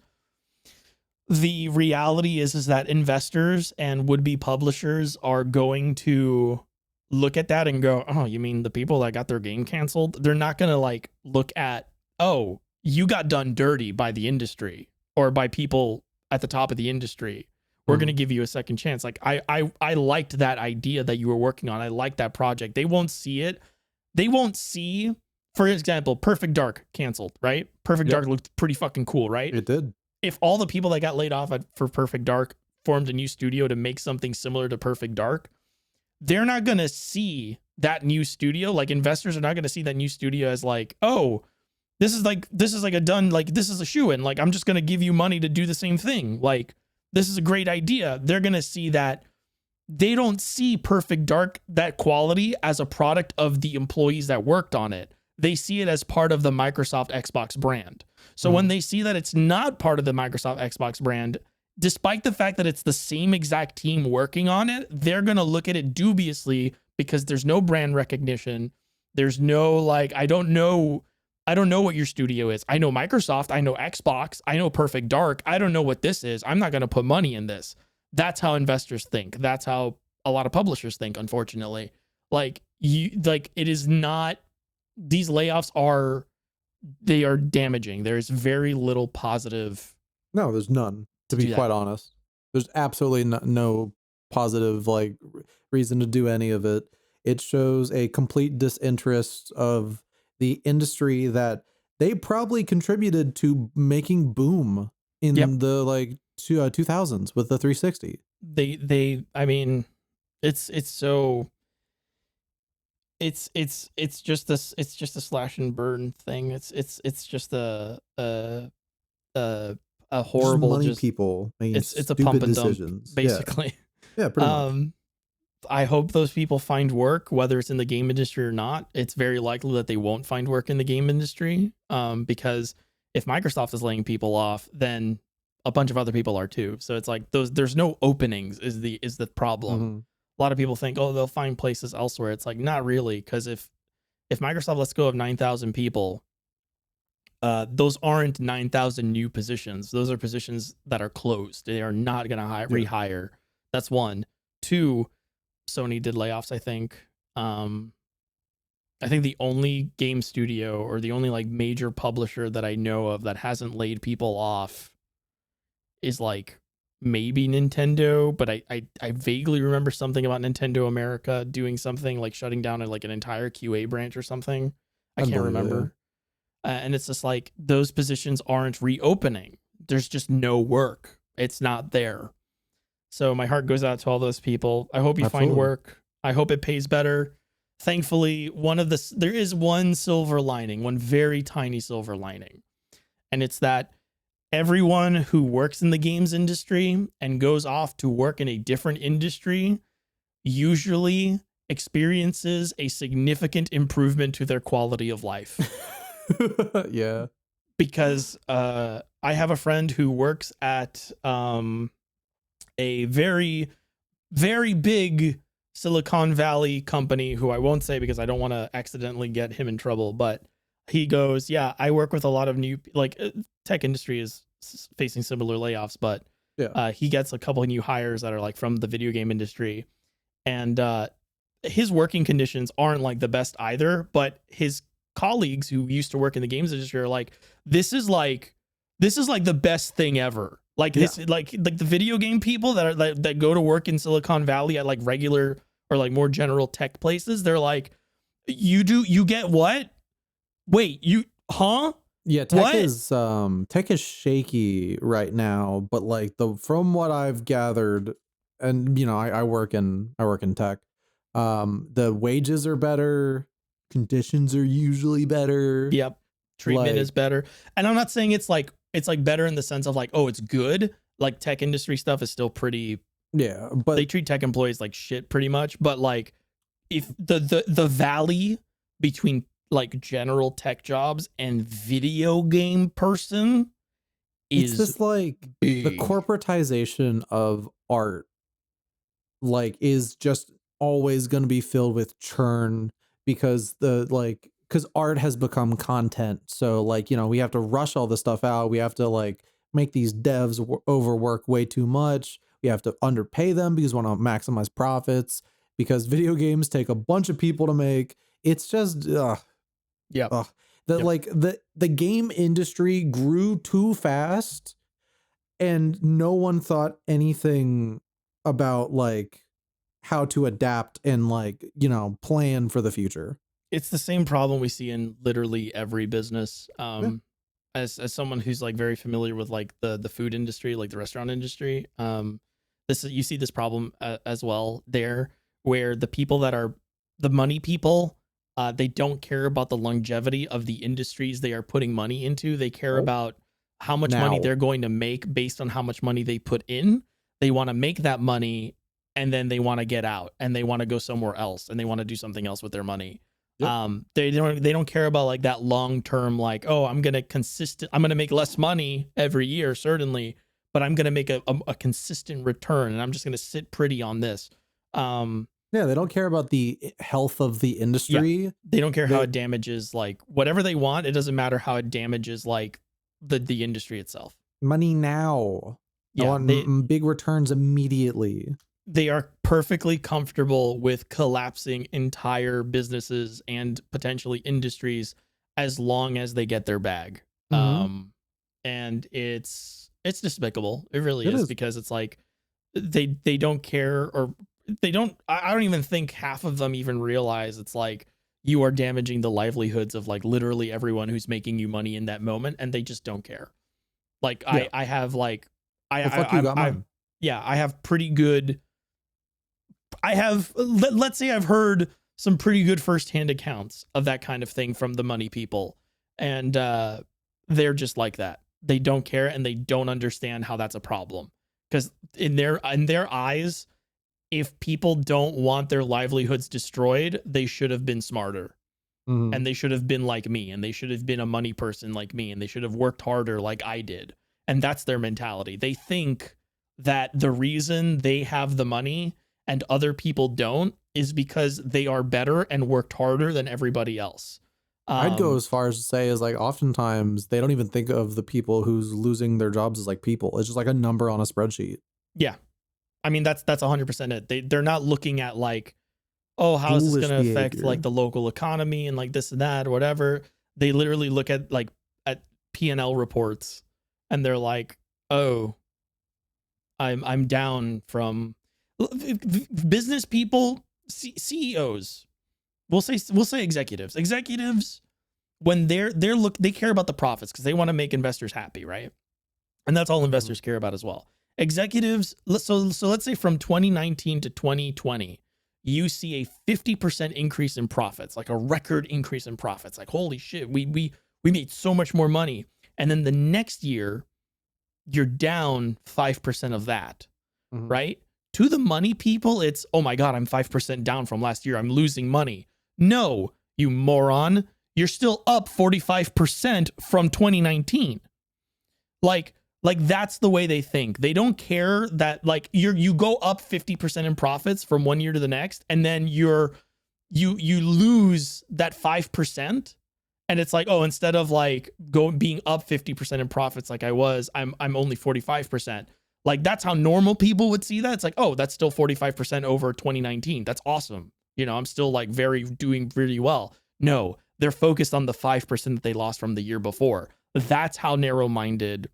the reality is that investors and would-be publishers are going to look at that and go, oh, you mean the people that got their game canceled? They're not going to like look at, oh, you got done dirty by the industry or by people at the top of the industry. We're going to give you a second chance. Like I liked that idea that you were working on. I liked that project. They won't see it. They won't see, for example, Perfect Dark canceled, right? Perfect Dark looked pretty fucking cool, right? It did. If all the people that got laid off for Perfect Dark formed a new studio to make something similar to Perfect Dark, they're not going to see that new studio. Like investors are not going to see that new studio as like, oh, this is like a done, like this is a shoe-in. Like I'm just going to give you money to do the same thing. Like this is a great idea. They're going to see that they don't see Perfect Dark, that quality, as a product of the employees that worked on it. They see it as part of the Microsoft Xbox brand. So when they see that it's not part of the Microsoft Xbox brand, despite the fact that it's the same exact team working on it, they're going to look at it dubiously because there's no brand recognition. There's no like, I don't know what your studio is. I know Microsoft, I know Xbox, I know Perfect Dark. I don't know what this is. I'm not going to put money in this. That's how investors think. That's how a lot of publishers think, unfortunately. Like it is not, these layoffs are damaging. There's very little positive. No, there's none, to be quite honest. There's absolutely no positive like reason to do any of it. It shows a complete disinterest of the industry that they probably contributed to making boom in the like 2000s with the 360. I mean, it's just this, it's just a slash and burn thing. It's just a horrible, just money people making it's a pump and decisions. Dump, basically. Yeah, pretty much. I hope those people find work, whether it's in the game industry or not. It's very likely that they won't find work in the game industry, because if Microsoft is laying people off, then a bunch of other people are too. So it's like there's no openings is the problem. Mm-hmm. A lot of people think, oh, they'll find places elsewhere. It's like, not really, because if Microsoft lets go of 9,000 people, those aren't 9,000 new positions. Those are positions that are closed. They are not going to rehire. That's one. Two, Sony did layoffs, I think. I think the only game studio or the only like major publisher that I know of that hasn't laid people off is like maybe Nintendo, but I vaguely remember something about Nintendo America doing something like shutting down like an entire QA branch or something. I can't remember. And it's just like those positions aren't reopening. There's just no work. It's not there. So my heart goes out to all those people. I hope you find work. I hope it pays better. Thankfully, there is one silver lining, one very tiny silver lining. And it's that everyone who works in the games industry and goes off to work in a different industry usually experiences a significant improvement to their quality of life. Yeah. Because I have a friend who works at a very, very big Silicon Valley company who I won't say because I don't want to accidentally get him in trouble. But he goes, yeah, I work with a lot of new, like tech industry is facing similar layoffs, but he gets a couple of new hires that are like from the video game industry. And his working conditions aren't like the best either, but his colleagues who used to work in the games industry are like, this is like the best thing ever. Like this, like the video game people that go to work in Silicon Valley at like regular or like more general tech places, they're like, you get what? Wait, Yeah, tech is shaky right now, but like from what I've gathered, and you know, I work in tech. The wages are better, conditions are usually better. Yep. Treatment is better. And I'm not saying it's like better in the sense of like, oh, it's good. Like tech industry stuff is still pretty. Yeah, but they treat tech employees like shit pretty much. But like if the valley between like general tech jobs and video game person is just like big. The corporatization of art like is just always going to be filled with churn because because art has become content. So like, you know, we have to rush all this stuff out. We have to like make these devs overwork way too much. We have to underpay them because we want to maximize profits because video games take a bunch of people to make. It's just, the game industry grew too fast and no one thought anything about like how to adapt and like, you know, plan for the future. It's the same problem we see in literally every business. As someone who's like very familiar with like the food industry, like the restaurant industry, you see this problem as well there, where the people that are the money people, they don't care about the longevity of the industries they are putting money into. They care about how much money they're going to make based on how much money they put in. They want to make that money and then they want to get out and they want to go somewhere else and they want to do something else with their money. Yep. They don't care about like that long term, like, oh, I'm gonna make less money every year, certainly, but I'm going to make a consistent return, and I'm just going to sit pretty on this. Yeah, they don't care about the health of the industry. They don't care how it damages like whatever they want. It doesn't matter how it damages like the industry itself. Money now. Yeah, I want big returns immediately. They are perfectly comfortable with collapsing entire businesses and potentially industries as long as they get their bag. And it's despicable. It really is, because it's like they don't care, or they don't. I don't even think half of them even realize it's like you are damaging the livelihoods of like literally everyone who's making you money in that moment, and they just don't care. Like I have like I have pretty good. Let's say I've heard some pretty good firsthand accounts of that kind of thing from the money people, and they're just like that. They don't care, and they don't understand how that's a problem, because in their eyes, if people don't want their livelihoods destroyed, they should have been smarter, and they should have been like me, and they should have been a money person like me, and they should have worked harder like I did. And that's their mentality. They think that the reason they have the money and other people don't is because they are better and worked harder than everybody else. I'd go as far as to say is like oftentimes they don't even think of the people who's losing their jobs as like people. It's just like a number on a spreadsheet. Yeah. I mean, that's 100% it. They're not looking at like, oh, how is this going to affect like the local economy and like this and that or whatever. They literally look at like at P&L reports, and they're like, oh, I'm down from business people, CEOs. We'll say executives. Executives, when they care about the profits because they want to make investors happy, right? And that's all investors care about as well. Executives, so let's say from 2019 to 2020, you see a 50% increase in profits, like a record increase in profits. Like, holy shit, we made so much more money. And then the next year, you're down 5% of that, right? To the money people, it's, oh my God, I'm 5% down from last year. I'm losing money. No, you moron. You're still up 45% from 2019. Like that's the way they think. They don't care that like you go up 50% in profits from one year to the next, and then you lose that 5%. And it's like, oh, instead of like being up 50% in profits like I was, I'm only 45%. Like that's how normal people would see that. It's like, oh, that's still 45% over 2019. That's awesome. You know, I'm still like doing really well. No, they're focused on the 5% that they lost from the year before. That's how narrow-minded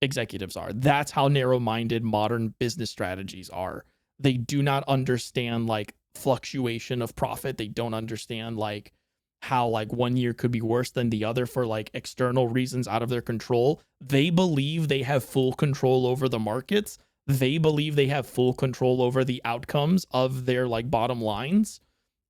executives are. That's how narrow-minded modern business strategies are. They do not understand like fluctuation of profit. They don't understand like how like one year could be worse than the other for like external reasons out of their control. They believe they have full control over the markets. They believe they have full control over the outcomes of their like bottom lines.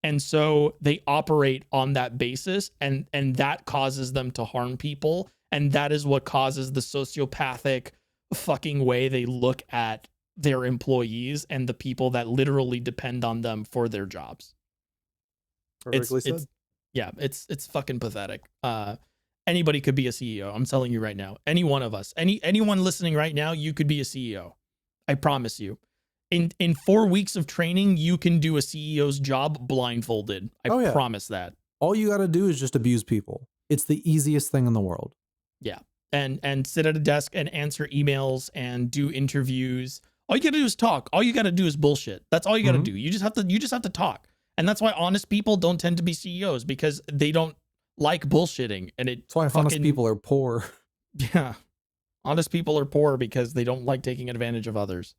And so they operate on that basis, and that causes them to harm people. And that is what causes the sociopathic fucking way they look at their employees and the people that literally depend on them for their jobs. Perfectly said. It's fucking pathetic. Anybody could be a CEO. I'm telling you right now. Any one of us, anyone listening right now, you could be a CEO. I promise you. In 4 weeks of training, you can do a CEO's job blindfolded. I promise that. All you got to do is just abuse people. It's the easiest thing in the world. Yeah. And sit at a desk and answer emails and do interviews. All you got to do is talk. All you got to do is bullshit. That's all you got to do. You just have to talk. And that's why honest people don't tend to be CEOs, because they don't like bullshitting. And that's why honest people are poor. Yeah. Honest people are poor because they don't like taking advantage of others.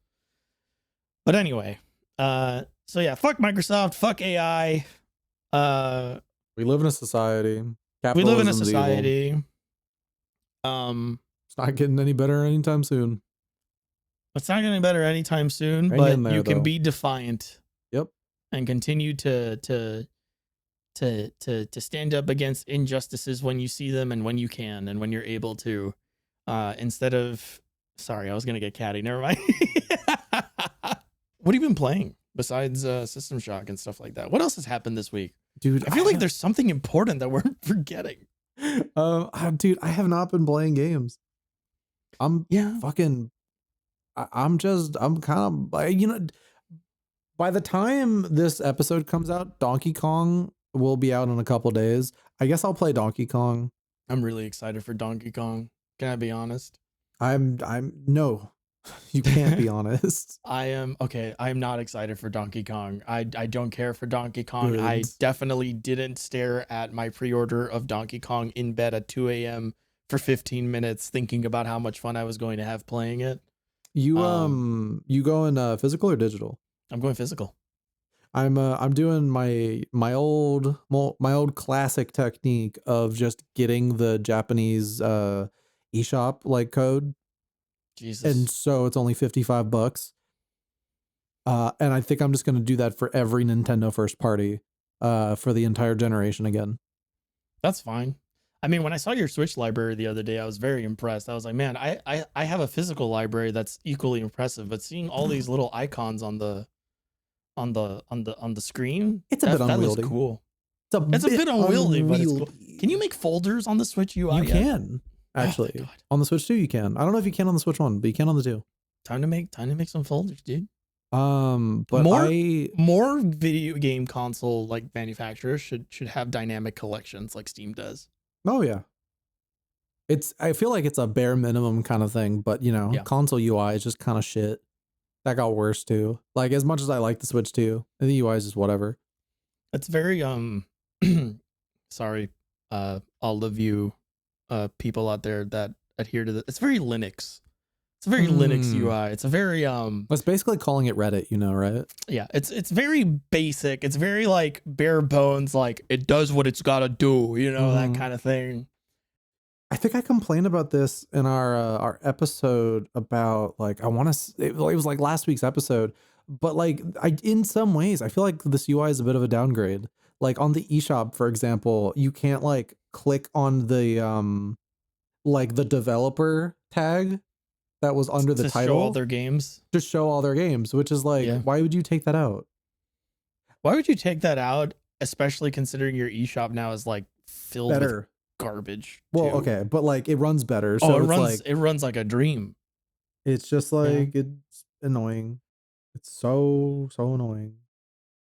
But anyway, so yeah, fuck Microsoft, fuck AI. We live in a society. We live in a society. It's not getting any better anytime soon. It's not getting better anytime soon, but you can be defiant. Yep. And continue to stand up against injustices when you see them and when you can and when you're able to. Instead of, sorry, I was gonna get catty. Never mind. What have you been playing besides System Shock and stuff like that? What else has happened this week? Dude, I feel like there's something important that we're forgetting. Dude, I have not been playing games. I'm fucking I'm kind of, by the time this episode comes out, Donkey Kong will be out in a couple days. I guess I'll play Donkey Kong. I'm really excited for Donkey Kong. Can I be honest? No, you can't be honest. I am okay. I am not excited for Donkey Kong. I don't care for Donkey Kong. Good. I definitely didn't stare at my pre-order of Donkey Kong in bed at 2 a.m. for 15 minutes thinking about how much fun I was going to have playing it. You going physical or digital? I'm going physical. I'm doing my old classic technique of just getting the Japanese eShop like code. Jesus. And so it's only $55. And I think I'm just going to do that for every Nintendo first party for the entire generation again. That's fine. I mean, when I saw your Switch library the other day, I was very impressed. I was like, man, I have a physical library that's equally impressive, but seeing all these little icons on the screen, It's a bit unwieldy. That looks cool. It's a bit unwieldy, but it's cool. Can you make folders on the Switch UI? You can. Actually, on the Switch 2 you can. I don't know if you can on the Switch 1, but you can on the 2. Time to make some folders, dude. But more video game console like manufacturers should have dynamic collections like Steam does. Oh yeah. I feel like it's a bare minimum kind of thing, but console UI is just kind of shit. That got worse too. Like as much as I like the Switch 2, the UI is just whatever. It's very sorry, all of you people out there that adhere to the, it's very Linux. It's a very Linux UI. It's a very It's basically calling it Reddit, right? Yeah, it's very basic. It's very like bare bones, like it does what it's gotta do, that kind of thing. I think I complained about this in our episode about like it was like last week's episode, but like in some ways I feel like this UI is a bit of a downgrade. Like on the eShop, for example, you can't like click on the like the developer tag that was under the title. Show all their games. Just show all their games, which is like, why would you take that out? Why would you take that out, especially considering your eShop now is like filled with garbage? Well, okay, but like it runs better. So it runs like a dream. It's just like it's annoying. It's so annoying.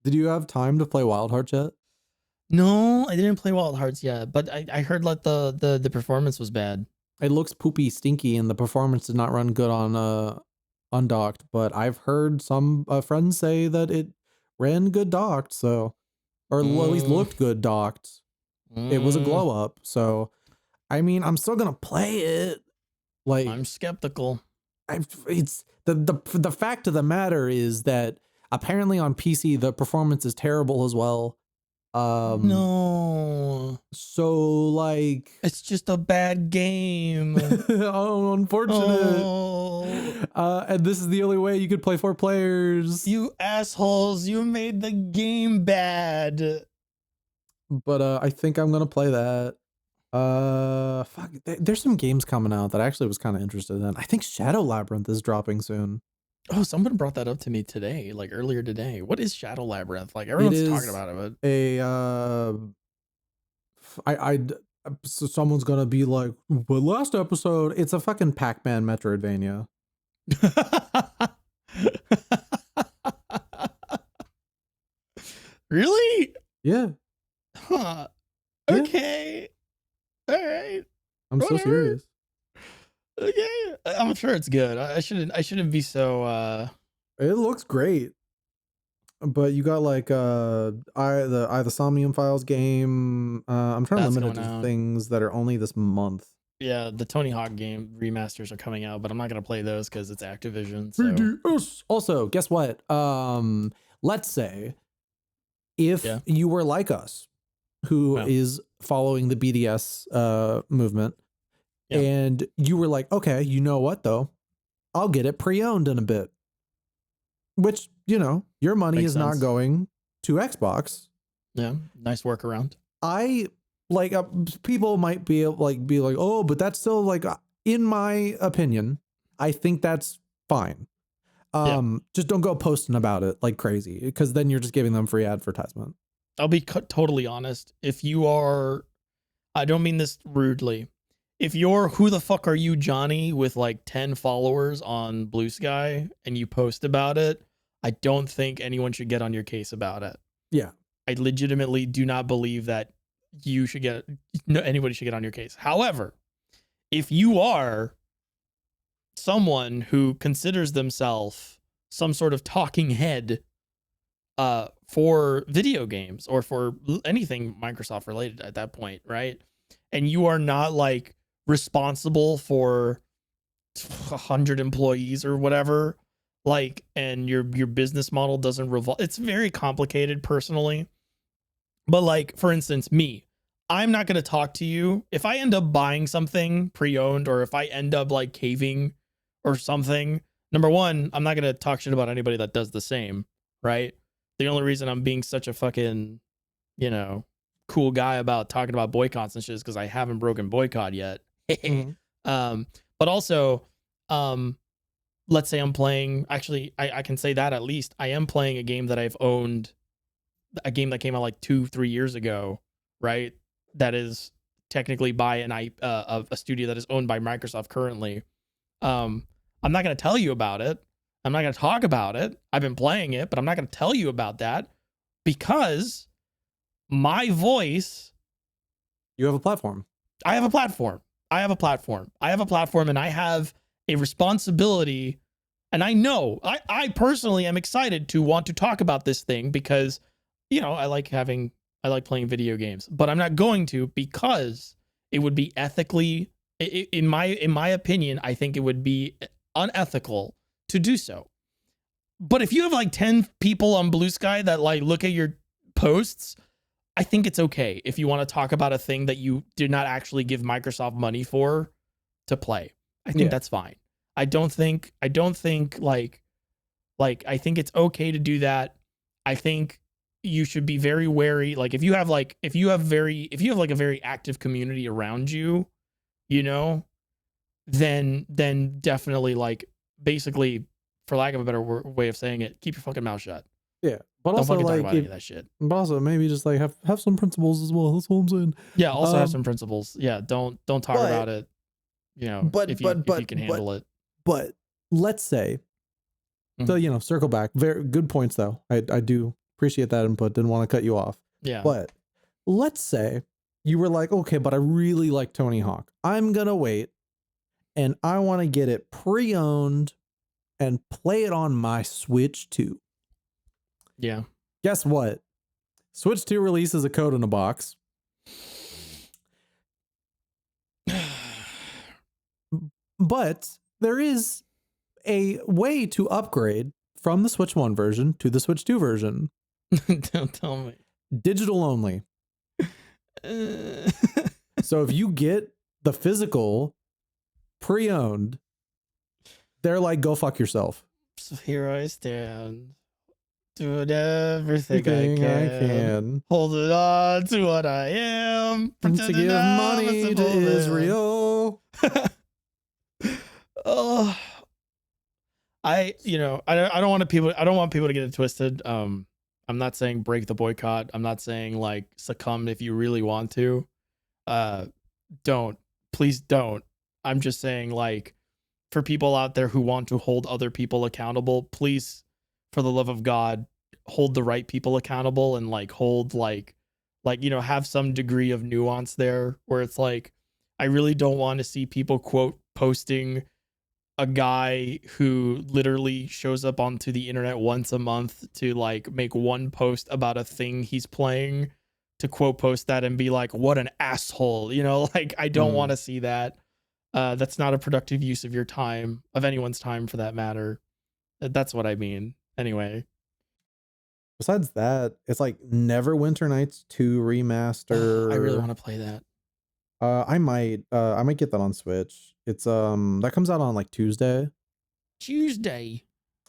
Did you have time to play Wild Hearts yet? No, I didn't play Wild Hearts yet, but I heard like the performance was bad. It looks poopy stinky and the performance did not run good on undocked, but I've heard some friends say that it ran good docked, so or at least looked good docked. It was a glow up, so I mean, I'm still gonna play it. Like I'm skeptical. It's the fact of the matter is that apparently on PC the performance is terrible as well. No. So like it's just a bad game. Oh, unfortunate. And this is the only way you could play 4 players. You assholes, you made the game bad. But I think I'm gonna play that. Fuck, there's some games coming out that I actually was kind of interested in. I think Shadow Labyrinth is dropping soon. Oh, someone brought that up to me today, like earlier today. What is Shadow Labyrinth? Like everyone's talking about it. So someone's gonna be like, "But last episode, it's a fucking Pac-Man Metroidvania." Really? Yeah. Huh. Yeah. Okay. All right. I'm so serious. Okay. I'm sure it's good. I shouldn't be so It looks great. But you got like the Somnium Files game. I'm trying to limit it to things that are only this month. Yeah, the Tony Hawk game remasters are coming out, but I'm not gonna play those because it's Activision. So. Also, guess what? Let's say if you were like us, who is following the BDS movement, and you were like, okay, you know what though? I'll get it pre-owned in a bit. Which, your money is not going to Xbox. Yeah, nice workaround. I like people might be like, oh, but that's still like, in my opinion, I think that's fine. Just don't go posting about it like crazy, because then you're just giving them free advertisement. I'll be totally honest. If you are, I don't mean this rudely. if you're who the fuck are you, Johnny, with like 10 followers on Blue Sky and you post about it, I don't think anyone should get on your case about it. Yeah. I legitimately do not believe that you should get, no, anybody should get on your case. However, if you are someone who considers themselves some sort of talking head for video games or for anything Microsoft related at that point, right? And you are not like responsible for 100 employees or whatever, like, and your business model doesn't revolve. It's very complicated personally. But like, for instance, me, I'm not going to talk to you if I end up buying something pre-owned or if I end up like caving or something. Number one, I'm not going to talk shit about anybody that does the same, right? The only reason I'm being such a fucking, you know, cool guy about talking about boycotts and shit is because I haven't broken boycott yet. But also, let's say I'm playing, actually, I can say that at least I am playing a game that I've owned, a game that came out like 2-3 years ago, right? That is technically by a studio that is owned by Microsoft currently. I'm not going to tell you about it. I'm not going to talk about it. I've been playing it, but I'm not going to tell you about that because my voice. You have a platform. I have a platform. I have a platform. I have a platform and I have a responsibility. And I know I personally am excited to want to talk about this thing because, you know, I like playing video games, but I'm not going to because it would be ethically, in my opinion, I think it would be unethical to do so. But if you have like 10 people on Blue Sky that like look at your posts, I think it's okay if you want to talk about a thing that you did not actually give Microsoft money for to play. I think that's fine. I don't think like I think it's okay to do that. I think you should be very wary. Like if you have like a very active community around you, you know, then definitely like basically, for lack of a better way of saying it, keep your fucking mouth shut. Yeah, but Don't also fucking like talk about any of that shit. But also maybe just like have some principles as well. That's what I'm saying. Yeah, also have some principles. Yeah, don't talk about it. You know, if you can handle it. But let's say, so you know, circle back. Very good points though. I do appreciate that input. Didn't want to cut you off. Yeah. But let's say you were like, okay, but I really like Tony Hawk. I'm gonna wait, and I want to get it pre-owned and play it on my Switch 2. Yeah. Guess what? Switch 2 releases a code in a box. But there is a way to upgrade from the Switch 1 version to the Switch 2 version. Don't tell me. Digital only. So if you get the physical pre-owned, they're like, go fuck yourself. So here I stand, doing everything I can. Holding on to what I am. To give money to Israel. Oh, I don't want people to get it twisted. I'm not saying break the boycott. I'm not saying like succumb if you really want to. Please don't. I'm just saying like for people out there who want to hold other people accountable, please, for the love of God, hold the right people accountable and like hold like you know, have some degree of nuance there where it's like I really don't want to see people quote posting a guy who literally shows up onto the internet once a month to like make one post about a thing he's playing to quote post that and be like, what an asshole, you know, like I don't want to see that. That's not a productive use of your time, of anyone's time for that matter. That's what I mean. Anyway. Besides that, it's like Neverwinter Nights 2 remaster. I really want to play that. I might get that on Switch. It's that comes out on like Tuesday.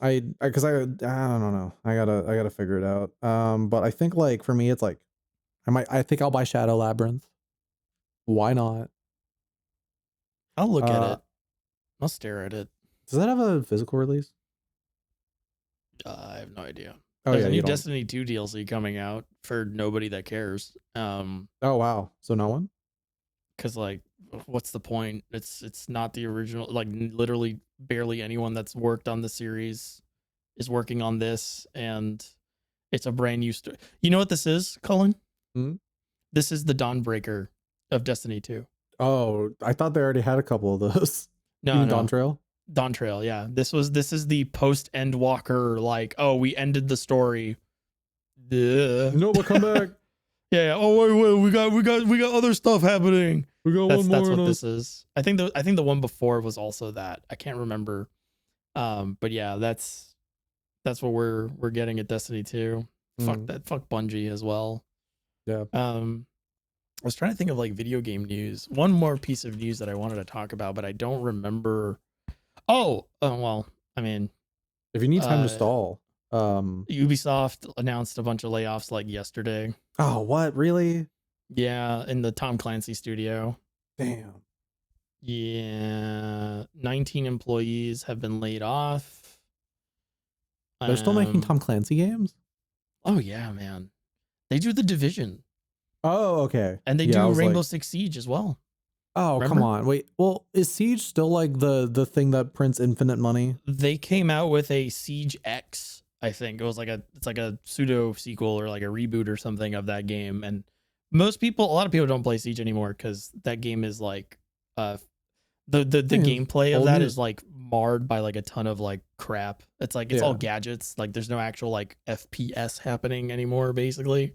I don't know. I gotta figure it out. But I think like for me it's like I think I'll buy Shadow Labyrinth. Why not? I'll look at it. I'll stare at it. Does that have a physical release? I have no idea. Oh, There's a new Destiny 2 DLC coming out for nobody that cares. Oh wow. So no one? Because like what's the point? It's not the original. Like literally, barely anyone that's worked on the series is working on this, and it's a brand new story. You know what this is, Cullen? Hmm? This is the Dawnbreaker of Destiny 2. Oh, I thought they already had a couple of those. You No, mean Dawn no. Trail? Dawn Trail, yeah. This is the post Endwalker, like, oh, we ended the story. Duh. No, but come back. Yeah. Oh wait, we got other stuff happening. We got That's one more in what us. this is. I think the one before was also that. I can't remember. But yeah, that's what we're getting at Destiny 2. Fuck Mm, that. Fuck Bungie as well. yeah. I was trying to think of like video game news. One more piece of news that I wanted to talk about, but I don't remember. Well, I mean, If you need time to uh, stall, Ubisoft announced a bunch of layoffs like yesterday. oh, what? Really? Yeah, in the Tom Clancy studio. Damn. Yeah, 19 employees have been laid off. They're still making Um, Tom Clancy games? oh yeah, man. They do The Division Oh, okay. and they Yeah, I do was Rainbow like, Six Siege as well. oh, come Remember? on. Wait. Well, is Siege still like the thing that prints infinite money? They came out with a Siege X, I think. It's like a pseudo sequel or like a reboot or something of that game. And a lot of people don't play Siege anymore because that game is like uh the Hey, it's gameplay of old that is news. like marred by like a ton of like crap. It's like it's all Yeah. gadgets. Like there's no actual like FPS happening anymore, basically.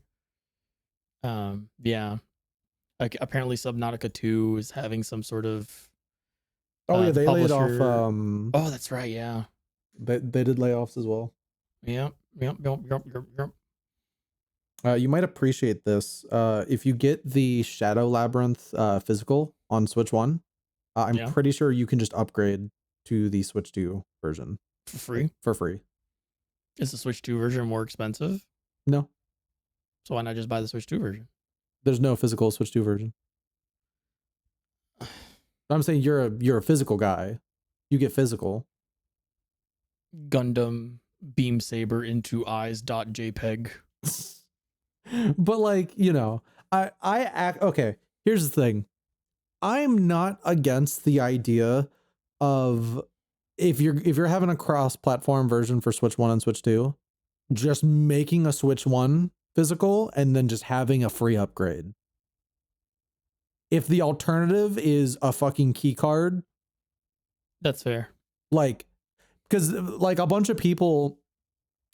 Yeah. Like apparently Subnautica 2 is having some sort of Oh yeah, the they laid off publisher. Oh, that's right, yeah. they did layoffs as well. Yep, yep, yep, yep, yep, yep. You might appreciate this. If you get the Shadow Labyrinth physical on Switch 1, I'm Yeah. pretty sure you can just upgrade to the Switch 2 version, For like free. for free. Is the Switch 2 version more expensive? No, So why not just buy the Switch 2 version? there's no physical Switch 2 version. I'm saying you're a physical guy. You get physical. Gundam beam saber into eyes.jpg. But like, you know, I act okay, here's the thing. I'm not against the idea of if you're having a cross-platform version for Switch 1 and Switch 2, just making a Switch 1 physical and then just having a free upgrade. If the alternative is a fucking key card, That's fair. like, because like a bunch of people,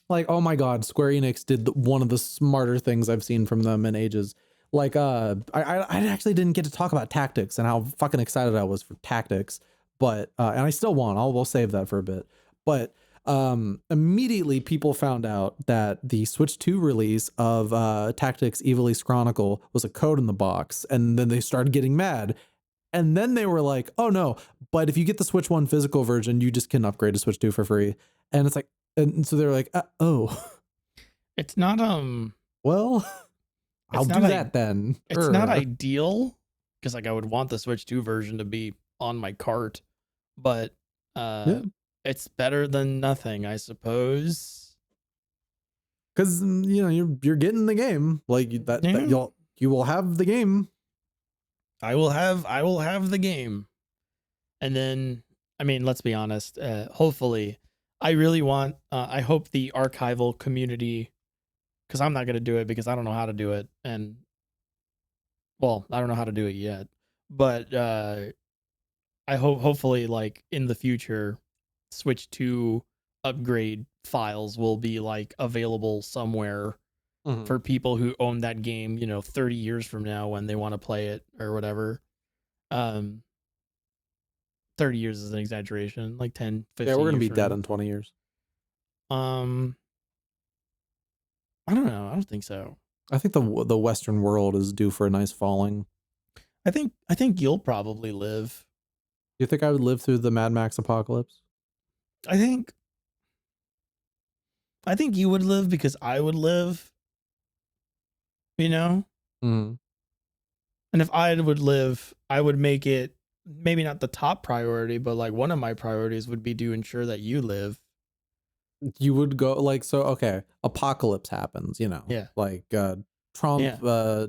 like, oh my god, Square Enix did one of the smarter things I've seen from them in ages. Like, I actually didn't get to talk about Tactics and how fucking excited I was for Tactics, but and I still want. We'll save that for a bit. But immediately people found out that the Switch 2 release of Tactics Evilise Chronicle was a code in the box, and then they started getting mad. And then they were like, oh no, but if you get the Switch 1 physical version, you just can upgrade to Switch 2 for free. And it's like, and so they're like, oh, It's not well, I'll it's do not that then. it's not ideal because like I would want the Switch 2 version to be on my cart, but Yeah, it's better than nothing, I suppose. because you know you're getting the game like that Yeah. you will have the game. I will have the game. And then I mean, let's be honest, hopefully I really want I hope the archival community, cuz I'm not going to do it because I don't know how to do it, and well, I don't know how to do it yet. But I hope hopefully like in the future Switch 2 upgrade files will be like available somewhere Mhm. for people who own that game, 30 years from now when they want to play it or whatever. Um 30 years is an exaggeration, like 10, Yeah, we're 15 gonna years be from dead now. in 20 years. Um I don't know. I don't think so. I think the Western world is due for a nice falling. I think you'll probably live. Do you think I would live through the Mad Max apocalypse? I think I think you would live because I would live, you know? Mm-hmm. And if I would live, I would make it maybe not the top priority, but like one of my priorities would be to ensure that you live. You would go like, so okay, apocalypse happens, you know, Yeah. like Trump Yeah.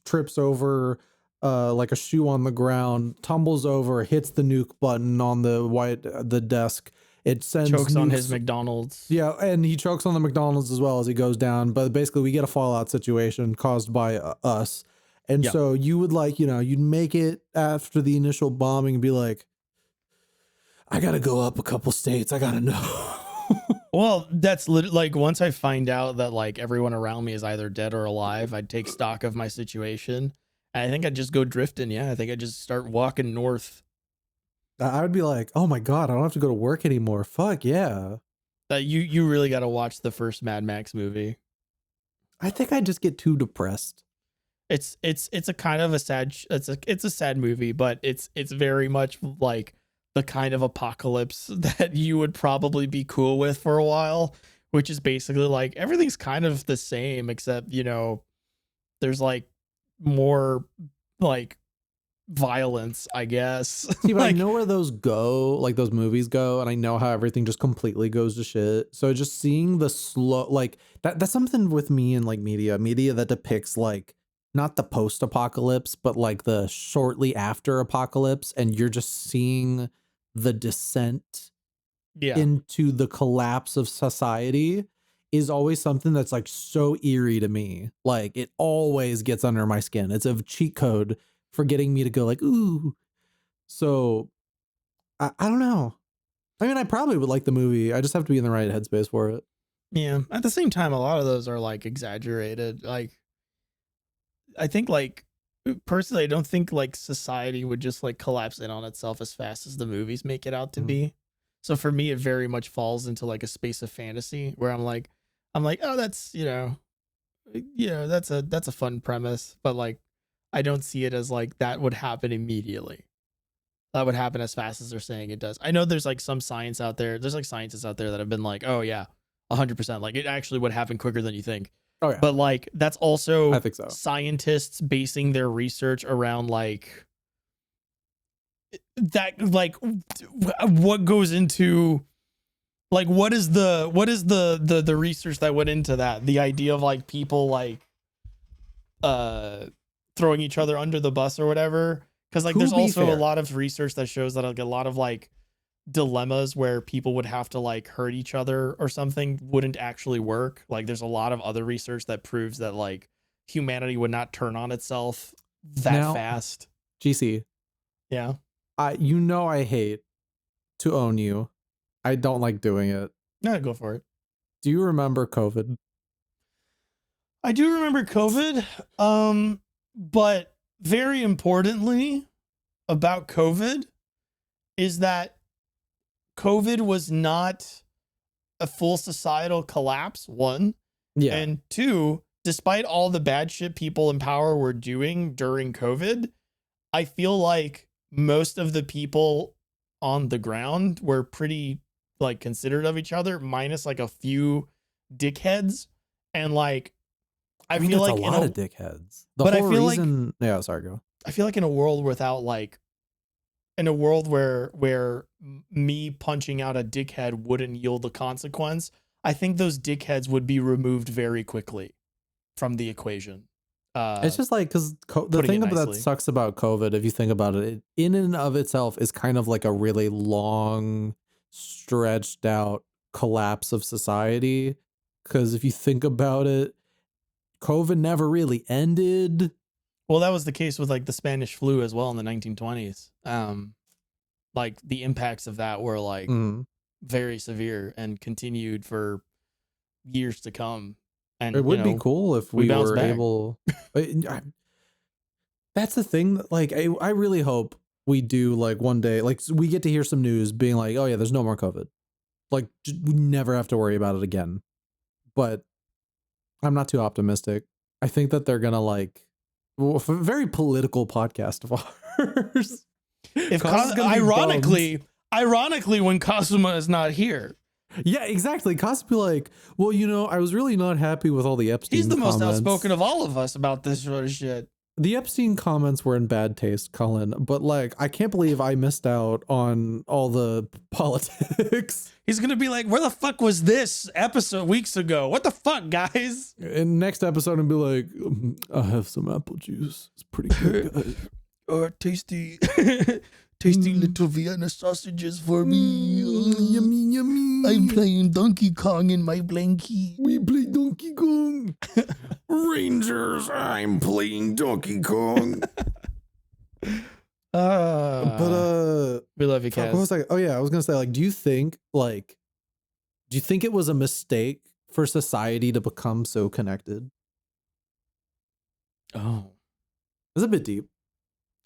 trips over like a shoe on the ground, tumbles over, hits the nuke button on the desk. It sends Chokes on nukes. his McDonald's. Yeah, and he chokes on the McDonald's as well as he goes down. But basically, we get a fallout situation caused by us. And so you would like, you'd make it after the initial bombing and be like, I got to go up a couple states. I got to know. Well, that's like once I find out that like everyone around me is either dead or alive, I'd take stock of my situation. And I think I'd just go drifting. Yeah, I think I'd just start walking north. I would be like, oh my God, I don't have to go to work anymore. Fuck yeah. You really got to watch the first Mad Max movie. I think I just get too depressed. It's a kind of a sad it's a sad movie, but it's very much like the kind of apocalypse that you would probably be cool with for a while, which is basically like everything's kind of the same except, there's like more like violence, I guess. See, but I know where those go, like those movies go, and I know how everything just completely goes to shit. So just seeing the slow, like that's something with me in like media that depicts like not the post-apocalypse, but like the shortly after apocalypse, and you're just seeing the descent into the collapse of society is always something that's like so eerie to me. Like it always gets under my skin. It's a cheat code for getting me to go like, ooh. So I don't know. I mean, I probably would like the movie. I just have to be in the right headspace for it. Yeah. At the same time, a lot of those are like exaggerated. Like, I think like personally, I don't think like society would just like collapse in on itself as fast as the movies make it out to be. So for me, it very much falls into like a space of fantasy where I'm like, oh, that's, that's a fun premise, but like, I don't see it as like that would happen immediately. That would happen as fast as they're saying it does. I know there's like some science out there. There's like scientists out there that have been like, oh yeah, 100%. Like it actually would happen quicker than you think. Oh yeah. But like, that's also I think so. Scientists basing their research around like that, like what goes into like, what is the research that went into that? The idea of like people like, throwing each other under the bus or whatever, because like there's also a lot of research that shows that like a lot of like dilemmas where people would have to like hurt each other or something wouldn't actually work. Like there's a lot of other research that proves that like humanity would not turn on itself that fast. GC, yeah, I hate to own you. I don't like doing it. No, go for it. Do you remember COVID? I do remember COVID. But very importantly about COVID is that COVID was not a full societal collapse, one. Yeah. And two, despite all the bad shit people in power were doing during COVID, I feel like most of the people on the ground were pretty like considerate of each other, minus like a few dickheads. And like, I feel like a lot of dickheads. But I feel like, yeah, sorry, go. I feel like in a world without like, in a world where me punching out a dickhead wouldn't yield a consequence, I think those dickheads would be removed very quickly from the equation. It's just like, because the thing that sucks about COVID, if you think about it, in and of itself is kind of like a really long, stretched out collapse of society. Because if you think about it, COVID never really ended. Well, that was the case with like the Spanish flu as well in the 1920s. Like the impacts of that were like very severe and continued for years to come. And it would be cool if we were able. That's the thing. That, like, I really hope we do like one day, like we get to hear some news being like, oh yeah, there's no more COVID. Like we never have to worry about it again. But I'm not too optimistic. I think that they're gonna like very political podcast of ours. If ironically, when Kazuma is not here. Yeah, exactly. Kazuma be like, well, I was really not happy with all the Epstein. He's the comments. most outspoken of all of us about this sort of shit. The Epstein comments were in bad taste, Cullen, but like, I can't believe I missed out on all the politics. He's gonna be like, where the fuck was this episode weeks ago? What the fuck, guys? And next episode, I'll be like, I have some apple juice. It's pretty good, guys. Tasty, tasty little Vienna sausages for me. Yummy, yummy. I'm playing Donkey Kong in my blankie. We play Donkey Kong. Rangers, I'm playing Donkey Kong. But we love you, fuck, Kaz. what was I? Oh yeah, I was gonna say, like, do you think it was a mistake for society to become so connected? Oh, It's a bit deep.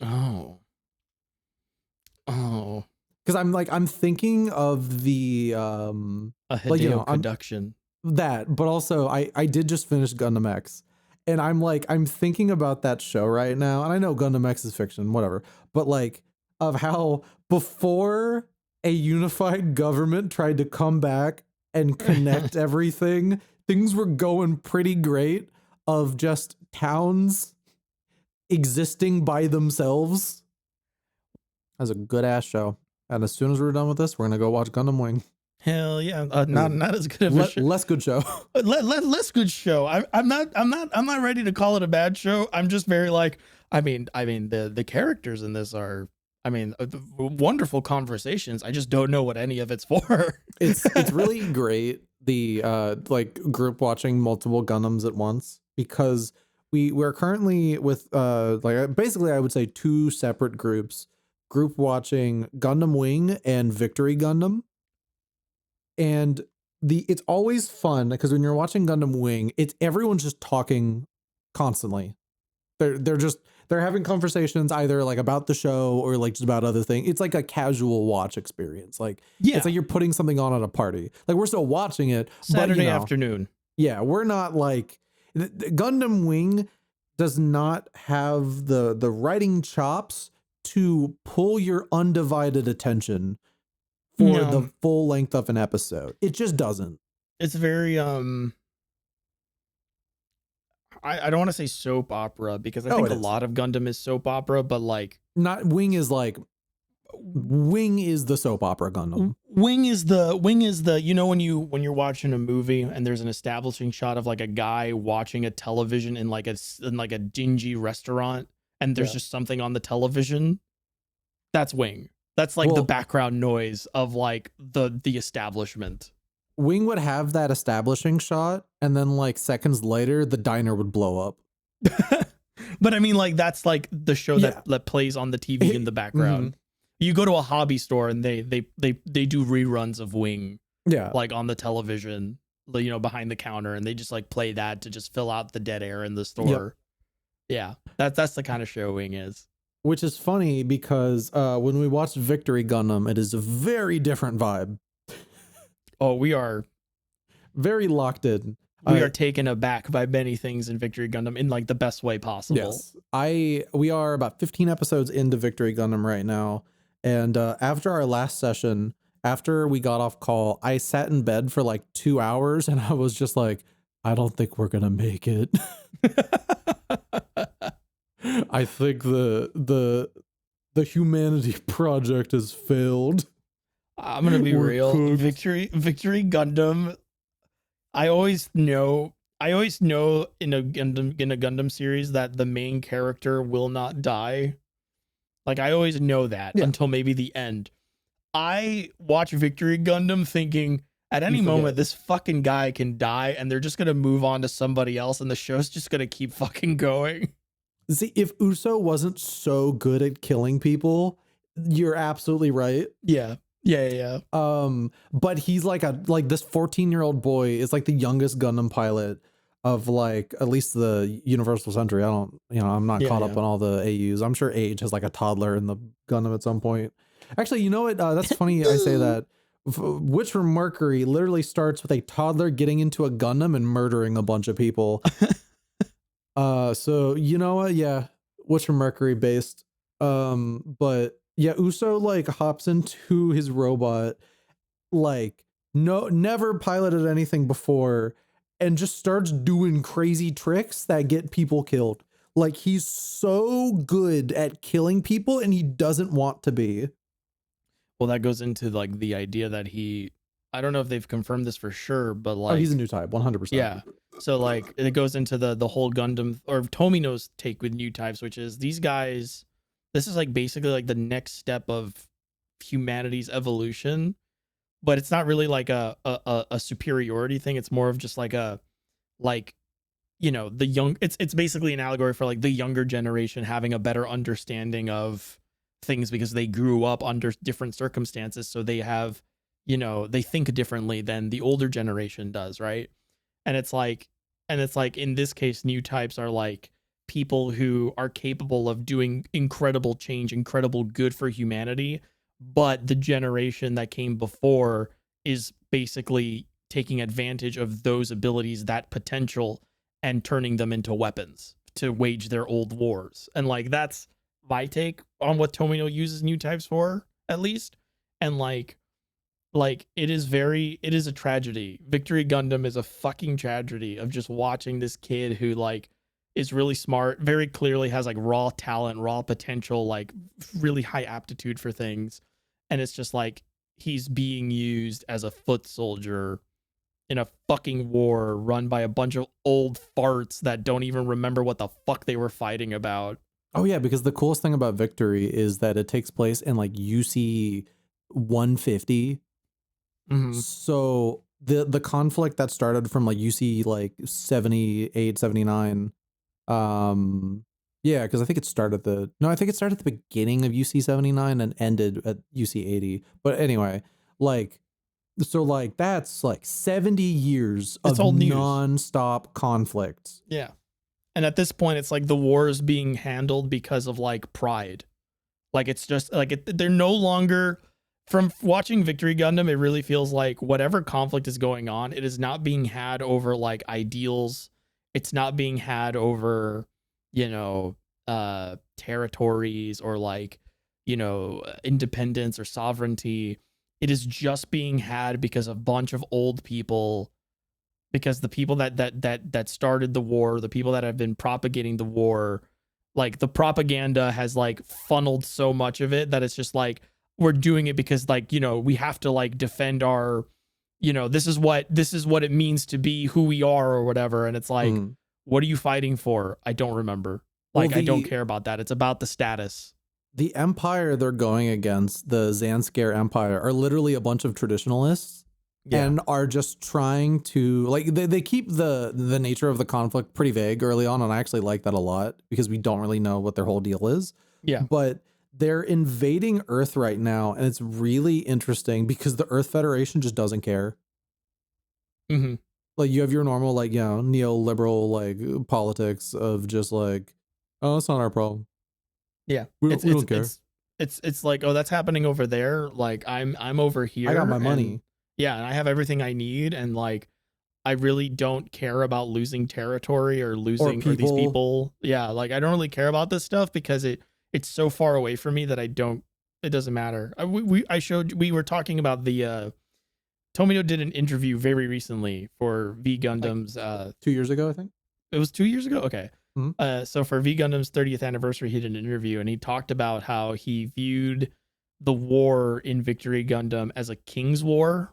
oh. Because I'm thinking of the A Hideo like, you know, production. that, but also I did just finish Gundam X, and I'm thinking about that show right now, and I know Gundam X is fiction, whatever, but like, of how before a unified government tried to come back and connect everything, things were going pretty great, of just towns existing by themselves. That's a good ass show. And as soon as we're done with this, we're gonna go watch Gundam Wing. Hell yeah! Not as good of a show. Less good show. Less good show. I'm not ready to call it a bad show. I'm just very like. I mean the characters in this are. Wonderful conversations. I just don't know what any of it's for. It's really great, the like group watching multiple Gundams at once, because we're currently with like basically I would say two separate groups, group watching Gundam Wing and Victory Gundam. And it's always fun because when you're watching Gundam Wing, everyone's just talking constantly. They're having conversations either like about the show or like just about other things. It's like a casual watch experience. Like, Yeah. it's like you're putting something on at a party. Like, we're still watching it Saturday but, you know, afternoon. Yeah, we're not like Gundam Wing does not have the writing chops to pull your undivided attention for No. the full length of an episode. It just doesn't. It's very I don't want to say soap opera because I think a lot of Gundam is soap opera, but like not Wing is the soap opera Gundam. Wing is the you know when you're watching a movie and there's an establishing shot of like a guy watching a television in like a dingy restaurant and there's just something on the television. That's Wing. That's like the background noise of like the establishment. Wing would have that establishing shot, and then like seconds later, the diner would blow up. But I mean, like that's like the show that plays on the TV in the background. Mm-hmm. You go to a hobby store and they do reruns of Wing, like on the television, you know, behind the counter, and they just like play that to just fill out the dead air in the store. Yeah, that's the kind of show Wing is. Which is funny because when we watched Victory Gundam, it is a very different vibe. Oh, we are very locked in. We are taken aback by many things in Victory Gundam in like the best way possible. Yes. We are about 15 episodes into Victory Gundam right now. And after our last session, after we got off call, I sat in bed for like 2 hours and I was just like, I don't think we're going to make it. I think the humanity project has failed. I'm gonna be real. Cooked. Victory Gundam. I always know in a Gundam series that the main character will not die. Like I always know that until maybe the end. I watch Victory Gundam thinking at any moment this fucking guy can die and they're just gonna move on to somebody else and the show's just gonna keep fucking going. See, if Uso wasn't so good at killing people, you're absolutely right. Yeah. Yeah. But he's like this 14-year-old boy is like the youngest Gundam pilot of like at least the Universal Century. I'm not caught up on all the AUs. I'm sure Age has like a toddler in the Gundam at some point. Actually, you know what? That's funny. I say that. Witcher Mercury literally starts with a toddler getting into a Gundam and murdering a bunch of people. So you know what? Yeah, Witcher Mercury based. But yeah, Uso like hops into his robot, like never piloted anything before, and just starts doing crazy tricks that get people killed. Like, he's so good at killing people and he doesn't want to be. Well, that goes into like the idea that I don't know if they've confirmed this for sure, but Oh, he's a like, new type, 100%. yeah. So like it goes into the whole Gundam or Tomino's take with new types, which is these guys. This is like basically like the next step of humanity's evolution, but it's not really like a superiority thing. It's more of just like a like the young. It's basically an allegory for like the younger generation having a better understanding of things because they grew up under different circumstances, so they have they think differently than the older generation does, right? and it's like in this case new types are like people who are capable of doing incredible change, incredible good for humanity, but the generation that came before is basically taking advantage of those abilities, that potential, and turning them into weapons to wage their old wars. And like that's my take on what Tomino uses new types for, at least. And it is a tragedy. Victory Gundam is a fucking tragedy of just watching this kid who like is really smart, very clearly has like raw talent, raw potential, like really high aptitude for things. And it's just like he's being used as a foot soldier in a fucking war run by a bunch of old farts that don't even remember what the fuck they were fighting about. Oh yeah, because the coolest thing about Victory is that it takes place in like UC 150. Mm-hmm. So the conflict that started from like UC like 78, 79. Yeah, because I think it started I think it started at the beginning of UC 79 and ended at UC 80. But anyway, like so like that's like 70 years It's of old news. nonstop conflict. Yeah. And at this point, it's like the war is being handled because of like pride. Like it's just like they're no longer, from watching Victory Gundam, it really feels like whatever conflict is going on, it is not being had over like ideals. It's not being had over, territories or like, independence or sovereignty. It is just being had because a bunch of old people, because the people that started the war, the people that have been propagating the war, like the propaganda has like funneled so much of it that it's just like we're doing it because like we have to like defend our this is what it means to be who we are or whatever. And it's like, what are you fighting for? I don't remember. Like, I don't care about that. It's about the status. The empire they're going against, the Zanskar Empire, are literally a bunch of traditionalists. Yeah. And are just trying to like they keep the nature of the conflict pretty vague early on, and I actually like that a lot because we don't really know what their whole deal is. Yeah. But they're invading Earth right now, and it's really interesting because the Earth Federation just doesn't care. Mm-hmm. Like you have your normal like neoliberal like politics of just like, oh, it's not our problem. Yeah, we don't care. It's like, oh, that's happening over there. Like I'm over here. I got my money. Yeah, and I have everything I need, and like I really don't care about losing territory or losing or these people. Yeah, like I don't really care about this stuff because it's so far away from me that it doesn't matter. We were talking about the Tomino did an interview very recently for V Gundam's 2 years ago, I think. It was 2 years ago? Okay. Mm-hmm. So for V Gundam's 30th anniversary, he did an interview and he talked about how he viewed the war in Victory Gundam as a king's war,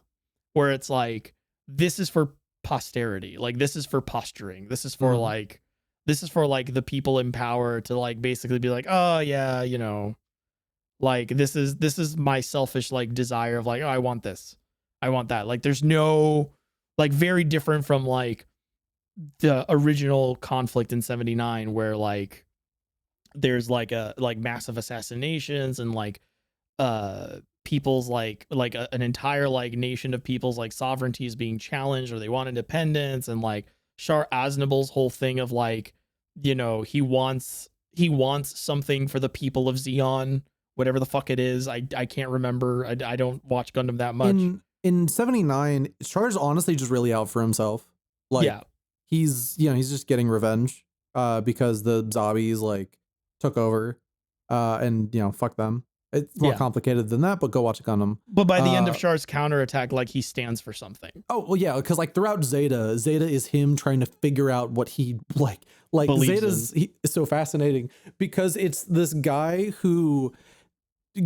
where it's like, this is for posterity. Like, this is for posturing. This is for like the people in power to like basically be like, oh yeah, like this is my selfish like desire of like, oh, I want this. I want that. Like there's no, like, very different from like the original conflict in 79 where like there's like massive assassinations and like people's like an entire like nation of people's like sovereignty is being challenged or they want independence. And like Char Aznabul's whole thing of like, he wants something for the people of Zeon, whatever the fuck it is. I can't remember. I don't watch Gundam that much. In 79, Char's honestly just really out for himself. Like, yeah. He's just getting revenge because the zombies like took over and fuck them. It's more Yeah. complicated than that, but go watch Gundam. But by the end of Char's counterattack, like he stands for something. Oh well, yeah, because like throughout Zeta is him trying to figure out what he like Believes is so fascinating because it's this guy who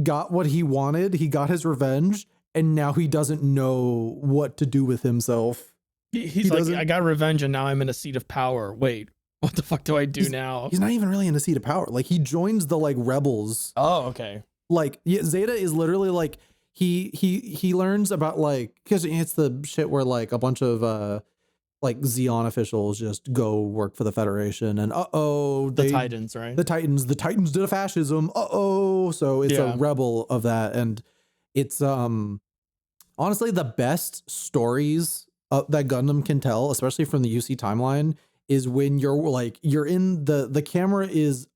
got what he wanted, he got his revenge, and now he doesn't know what to do with himself. He's like, I got revenge and now I'm in a seat of power. Wait, what the fuck do I do now? He's not even really in a seat of power. Like he joins the like rebels. Oh, okay. Like yeah, Zeta is literally like he learns about like because it's the shit where like a bunch of like Xeon officials just go work for the Federation and the Titans, right? The Titans did a fascism. So it's a rebel of that, and it's honestly the best stories that Gundam can tell, especially from the UC timeline, is when you're in the camera is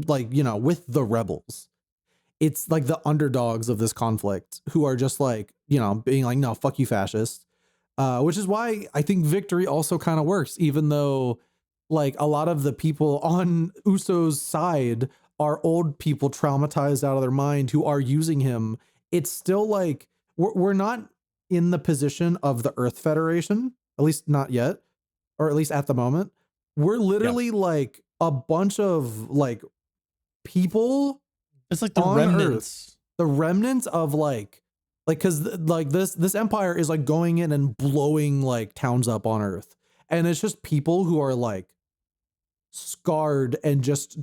like, you know, with the rebels. It's like the underdogs of this conflict who are just like, you know, being like, no, fuck you, fascist. Which is why I think victory also kind of works, even though like a lot of the people on Uso's side are old people traumatized out of their mind who are using him. It's still like we're not in the position of the Earth Federation, at least not yet, or at least at the moment. We're literally like a bunch of like people. It's like the remnants. Earth, the remnants of like because like this empire is like going in and blowing like towns up on Earth, and it's just people who are like scarred and just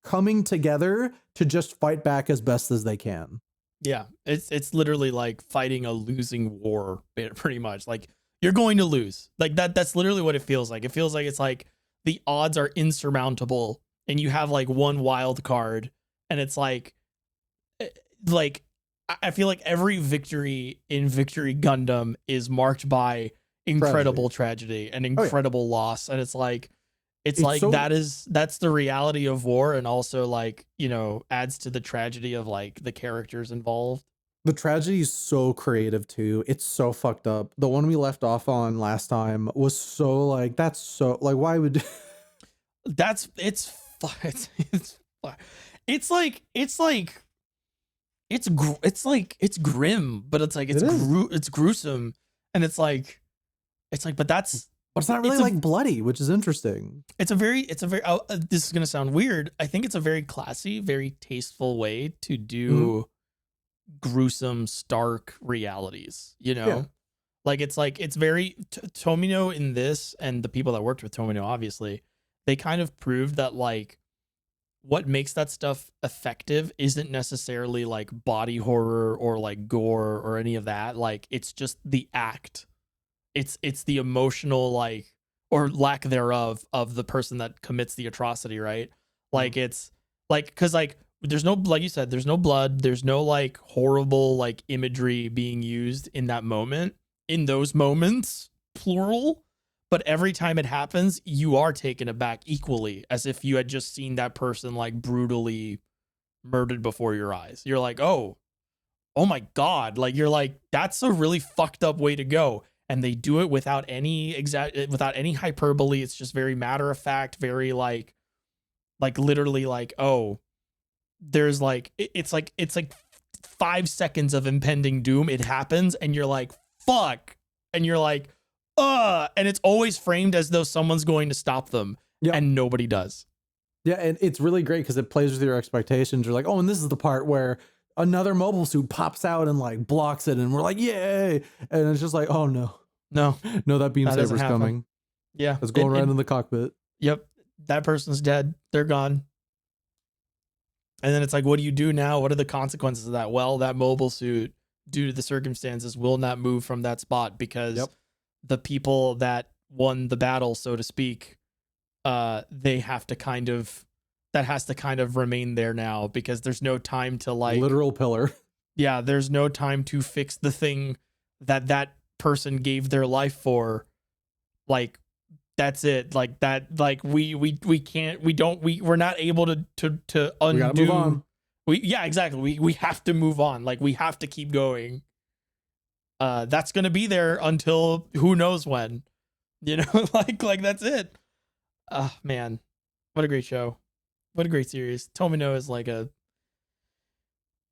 coming together to just fight back as best as they can. Yeah, it's literally like fighting a losing war, pretty much. Like you're going to lose. Like that's literally what it feels like. It feels like it's like the odds are insurmountable, and you have like one wild card, and it's like I feel like every victory in Victory Gundam is marked by incredible tragedy and incredible loss, and it's like so, that's the reality of war, and also like, you know, adds to the tragedy of like the characters involved. The tragedy is so creative too. It's so fucked up. The one we left off on last time was so like that's so like why would it's grim, but it's like it's gruesome, and it's like but that's. But it's not really like bloody, which is interesting. It's a very this is going to sound weird. I think it's a very classy, very tasteful way to do gruesome, stark realities, you know? Yeah. Like it's very Tomino in this, and the people that worked with Tomino, obviously, they kind of proved that like what makes that stuff effective isn't necessarily like body horror or like gore or any of that. Like it's just the act. It's the emotional, like, or lack thereof of the person that commits the atrocity, right? Like it's like, because like there's no, like you said, there's no blood, there's no like horrible like imagery being used in that moment, in those moments, plural. But every time it happens, you are taken aback equally, as if you had just seen that person like brutally murdered before your eyes. You're like, oh my God. Like you're like, that's a really fucked up way to go. And they do it without any without any hyperbole. It's just very matter of fact, very like literally like, oh, there's like, it's like 5 seconds of impending doom. It happens and you're like, fuck. And you're like, and it's always framed as though someone's going to stop them. Yep. And nobody does. Yeah. And it's really great because it plays with your expectations. You're like, oh, and this is the part where another mobile suit pops out and like blocks it, and we're like, yay. And it's just like, oh no, that beam saber's coming. Yeah, it's going right in the cockpit. Yep, that person's dead. They're gone. And then it's like, what do you do now? What are the consequences of that? Well, that mobile suit, due to the circumstances, will not move from that spot because the people that won the battle, so to speak, they have to kind of. That has to kind of remain there now because there's no time to like literal pillar. Yeah, there's no time to fix the thing that person gave their life for. Like that's it. Like that. Like we're not able to undo. We gotta move on. Exactly. We have to move on. Like we have to keep going. That's gonna be there until who knows when. You know, like that's it. Man, what a great show. What a great series. Tomino is like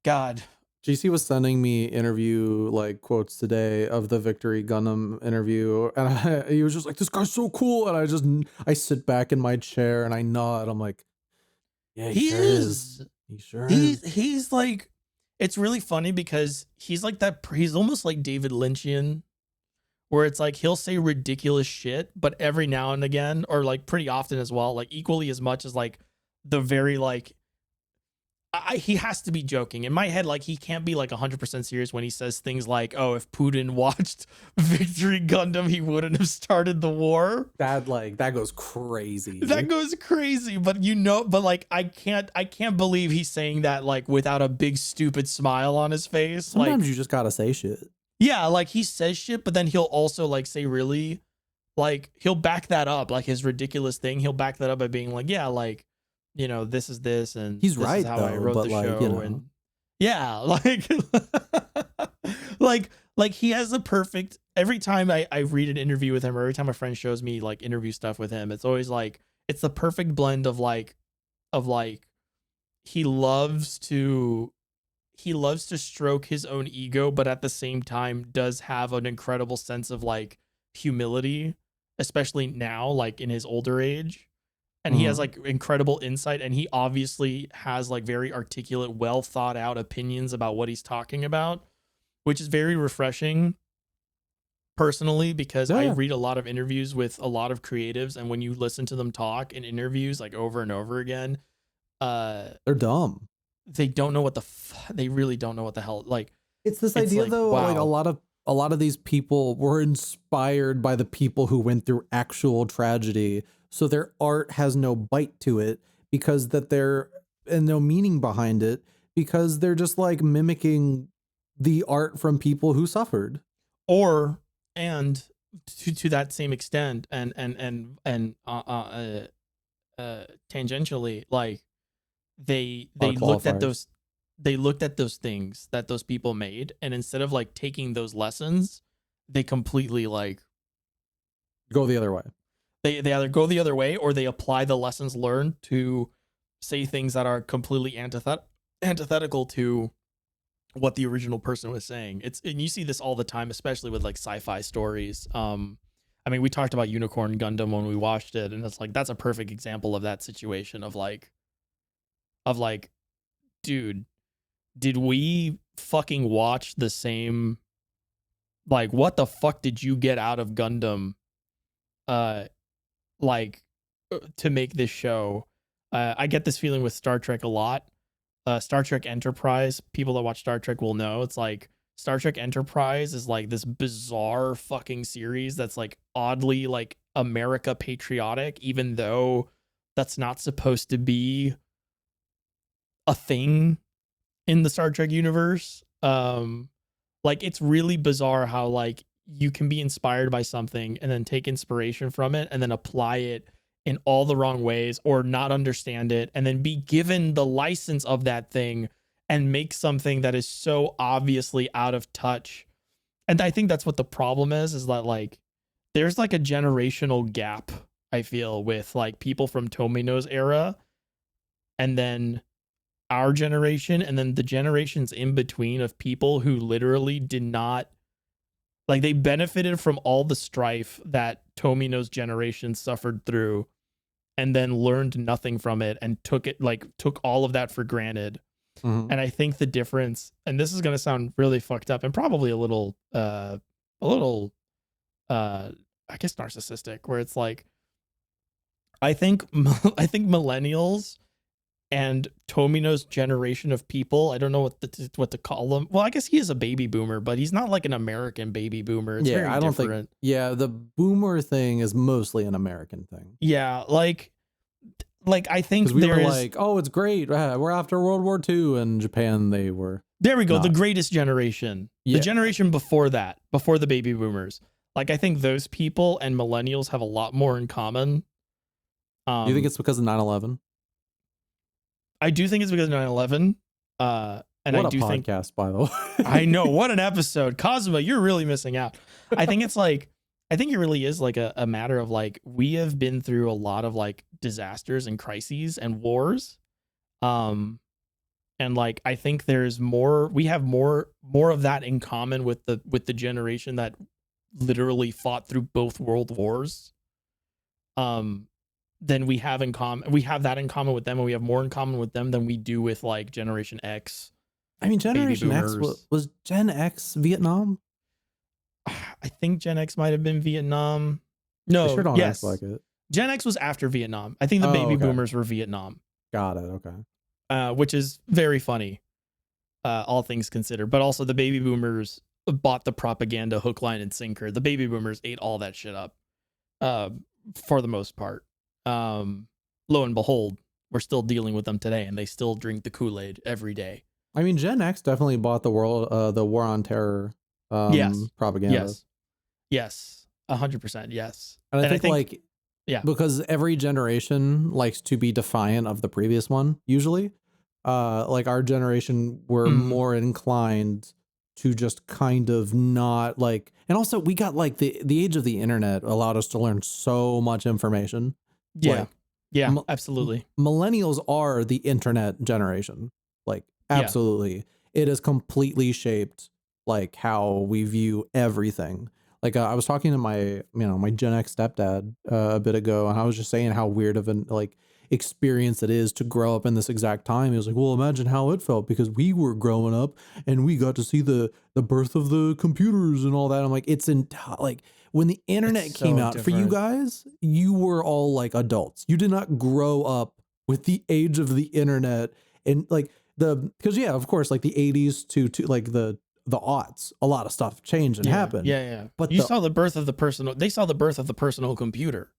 God. GC was sending me interview like quotes today of the Victory Gundam interview, and he was just like, "This guy's so cool," and I sit back in my chair and I nod. I'm like, "Yeah, he He sure is. is. He sure is." He's like, it's really funny because he's like that. He's almost like David Lynchian, where it's like he'll say ridiculous shit, but every now and again, or like pretty often as well, like equally as much as like the very like he has to be joking. In my head, like he can't be like 100% serious when he says things like, "Oh, if Putin watched Victory Gundam, he wouldn't have started the war." That goes crazy. That goes crazy, but but like I can't believe he's saying that like without a big stupid smile on his face. Sometimes Like, you just gotta say shit. yeah, like he says shit, but then he'll also like say really, like he'll back that up, like his ridiculous thing. He'll back that up by being like, yeah, like, this is this, and He's this right is how I though, wrote but the like, show, and yeah, like, like he has a perfect. Every time I read an interview with him, or every time a friend shows me like interview stuff with him, it's always like it's the perfect blend of like he loves to stroke his own ego, but at the same time does have an incredible sense of like humility, especially now, like in his older age. And he has like incredible insight, and he obviously has like very articulate, well thought out opinions about what he's talking about, which is very refreshing personally, because I read a lot of interviews with a lot of creatives, and when you listen to them talk in interviews like over and over again, they're dumb. they don't know what they really don't know what the hell, like It's this idea like, though, wow. like a lot of these people were inspired by the people who went through actual tragedy. So their art has no bite to it because and no meaning behind it, because they're just like mimicking the art from people who suffered. And to that same extent, and tangentially, like they looked at those things that those people made, and instead of like taking those lessons, they completely like go the other way. They either go the other way, or they apply the lessons learned to say things that are completely antithetical to what the original person was saying. And you see this all the time, especially with like sci-fi stories. I mean, we talked about Unicorn Gundam when we watched it, and it's like that's a perfect example of that situation of like, dude, did we fucking watch the same? Like, what the fuck did you get out of Gundam? Like, to make this show. I get this feeling with Star Trek a lot. Star Trek Enterprise, people that watch Star Trek will know, it's like Star Trek Enterprise is like this bizarre fucking series that's like oddly like America patriotic, even though that's not supposed to be a thing in the Star Trek universe. Like it's really bizarre how like you can be inspired by something and then take inspiration from it and then apply it in all the wrong ways, or not understand it and then be given the license of that thing and make something that is so obviously out of touch. And I think that's what the problem is that like there's like a generational gap, I feel, with like people from Tomino's era and then our generation, and then the generations in between of people who literally did not, like, they benefited from all the strife that Tomino's generation suffered through and then learned nothing from it and took all of that for granted. And I think the difference, and this is going to sound really fucked up and probably a little I guess narcissistic, where it's like I think millennials and Tomino's generation of people, I don't know what to call them. Well, I guess he is a baby boomer, but he's not like an American baby boomer. It's very different. The boomer thing is mostly an American thing. Yeah, like I think we were like, oh, it's great. We're after World War II, and Japan, they were. There we go. The greatest generation. Yeah. The generation before that, before the baby boomers. Like, I think those people and millennials have a lot more in common. Do you think it's because of 9/11? I do think it's because of 9/11. And what I do think podcast, by the way. I know, what an episode. Kazuma, you're really missing out. I think it really is like a matter of like, we have been through a lot of like disasters and crises and wars. And And like I think we have more of that in common with the generation that literally fought through both world wars. Than we have in common. We have that in common with them, and we have more in common with them than we do with like Generation X. I mean, Baby Generation X boomers. was Gen X Vietnam? I think Gen X might have been Vietnam. They sure No, don't act yes. like it. Gen X was after Vietnam. I think the Oh, baby okay. boomers were Vietnam. Got it. Okay. Which is very funny, all things considered. But also the baby boomers bought the propaganda hook, line, and sinker. The baby boomers ate all that shit up, for the most part. Lo and behold, we're still dealing with them today, and they still drink the Kool-Aid every day. I mean, Gen X definitely bought the war on terror Yes. propaganda. Yes. 100%. Yes. And I think like, yeah, because every generation likes to be defiant of the previous one, usually. Like our generation, we're more inclined to just kind of not like, and also we got like the age of the internet allowed us to learn so much information. Yeah. Like, yeah, absolutely. Millennials are the internet generation. Like, absolutely. It has completely shaped like how we view everything. Like I was talking to my Gen X stepdad a bit ago, and I was just saying how weird of an like experience it is to grow up in this exact time. He was like, well, imagine how it felt because we were growing up and we got to see the birth of the computers and all that. I'm like, it's like when the internet came out for you guys, you were all like adults. You did not grow up with the age of the internet and like because yeah, of course, like the 80s to like the aughts, a lot of stuff changed and happened. Yeah. But they saw the birth of the personal computer.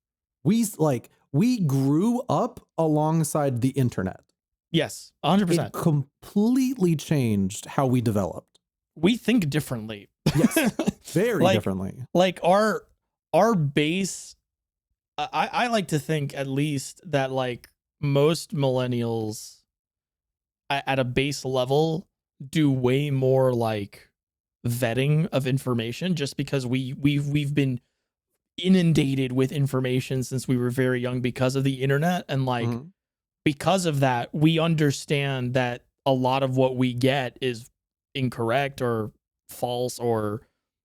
We grew up alongside the internet. Yes, 100%. It completely changed how we developed. We think differently. Yes, very differently. Like our base, I like to think at least that like most millennials at a base level do way more like vetting of information just because we've been inundated with information since we were very young because of the internet, and like because of that we understand that a lot of what we get is incorrect or false, or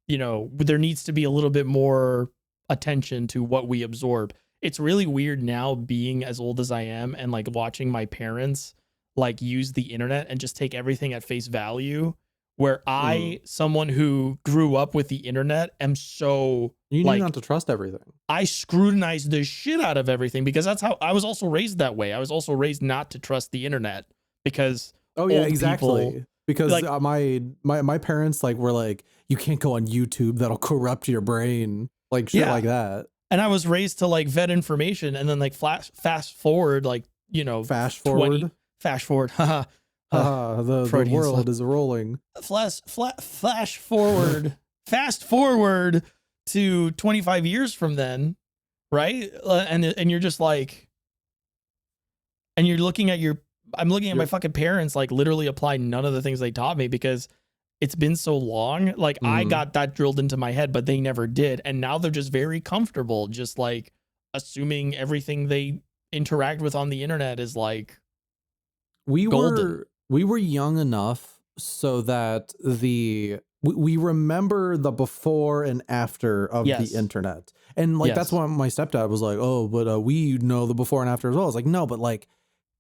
there needs to be a little bit more attention to what we absorb. It's really weird now being as old as I am and like watching my parents like use the internet and just take everything at face value, where I, someone who grew up with the internet, am so you like, need not to trust everything. I scrutinize the shit out of everything because that's how I was also raised that way. I was also raised not to trust the internet because exactly. Because like, my parents like were like, you can't go on YouTube, that'll corrupt your brain, like shit like that. And I was raised to like vet information and then like fast forward, like fast forward. Haha. The world is rolling. Flash forward. Fast forward to 25 years from then, right? And you're just like, and you're looking at I'm looking at my fucking parents like literally apply none of the things they taught me because it's been so long. Like I got that drilled into my head, but they never did. And now they're just very comfortable, just like assuming everything they interact with on the internet is like golden. We were young enough so that we remember the before and after of the internet. And like, that's why my stepdad was like, oh, but we know the before and after as well. I was like, no, but like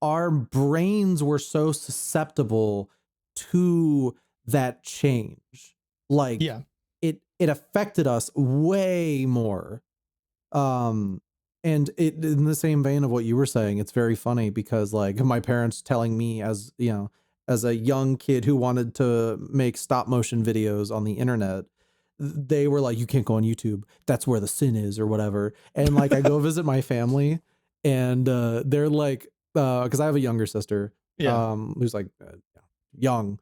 our brains were so susceptible to that change. Like it affected us way more. And it, in the same vein of what you were saying, it's very funny because like my parents telling me as a young kid who wanted to make stop motion videos on the internet, they were like, you can't go on YouTube. That's where the sin is or whatever. And like, I go visit my family and they're like, cause I have a younger sister, who's like young.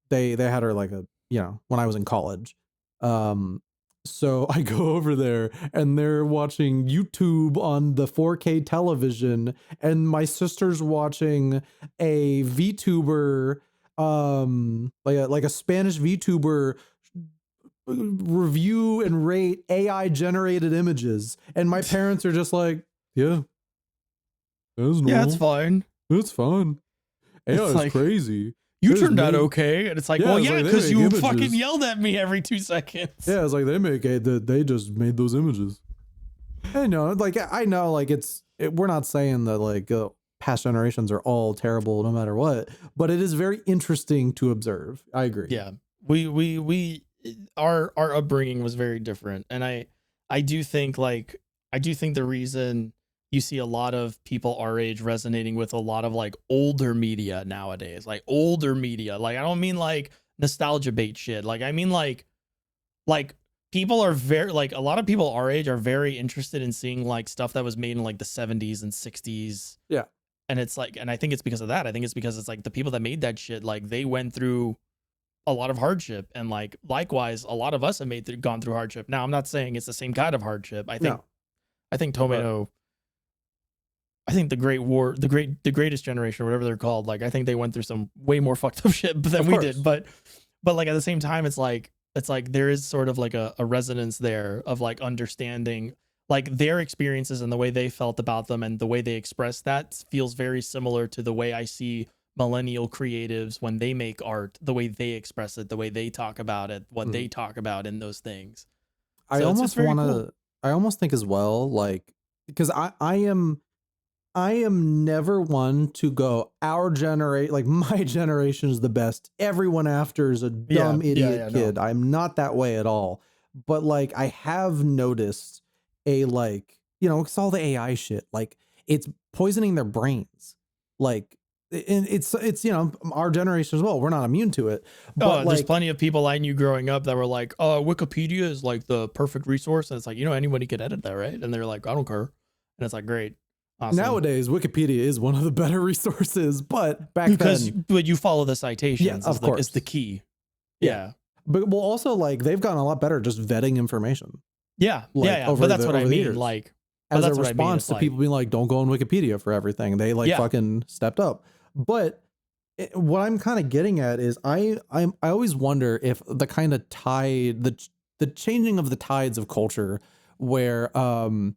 They had her like when I was in college. So I go over there and they're watching YouTube on the 4K television, and my sister's watching a VTuber, like a Spanish VTuber review and rate AI generated images. And my parents are just like, yeah, that's normal. Yeah, it's fine. It's fine. AI is like, crazy. You There's turned out made- okay. And it's like, Yeah, well, it's yeah, like they because make you images. fucking yelled at me every 2 seconds. Yeah, it's like they just made those images. I know, like we're not saying that like past generations are all terrible no matter what, but it is very interesting to observe. I agree. Yeah. Our upbringing was very different. And I do think the reason you see a lot of people our age resonating with a lot of like older media nowadays, like older media. Like, I don't mean like nostalgia bait shit. Like, I mean like people are very, like, a lot of people our age are very interested in seeing like stuff that was made in like the 70s and 60s. Yeah. And it's like, and I think it's because of that. I think it's because it's like the people that made that shit, like they went through a lot of hardship, and like likewise a lot of us have gone through hardship. Now I'm not saying it's the same kind of hardship. I think Tomato, I think the greatest generation, or whatever they're called, like I think they went through some way more fucked up shit than we did. But like at the same time, it's like there is sort of like a resonance there of like understanding like their experiences and the way they felt about them and the way they express that feels very similar to the way I see millennial creatives when they make art, the way they express it, the way they talk about it, what they talk about in those things. So I almost think as well, like, because I am never one to go, our generation, like my generation is the best, everyone after is a dumb idiot kid. No. I'm not that way at all. But like I have noticed like, you know, it's all the AI shit, like it's poisoning their brains. Like, and it's you know, our generation as well, we're not immune to it. But there's plenty of people I knew growing up that were like, Wikipedia is like the perfect resource, and it's like, you know, anybody could edit that, right? And they're like, I don't care. And it's like, great. Awesome. Nowadays Wikipedia is one of the better resources, but back then, but you follow the citations. Yeah, of course, is the key. Yeah. But well, also like they've gotten a lot better just vetting information. Yeah. But that's what I mean. Years. Like, as a response to people being like, don't go on Wikipedia for everything. They like fucking stepped up. But what I'm kind of getting at is I always wonder if the kind of tide, the changing of the tides of culture, where the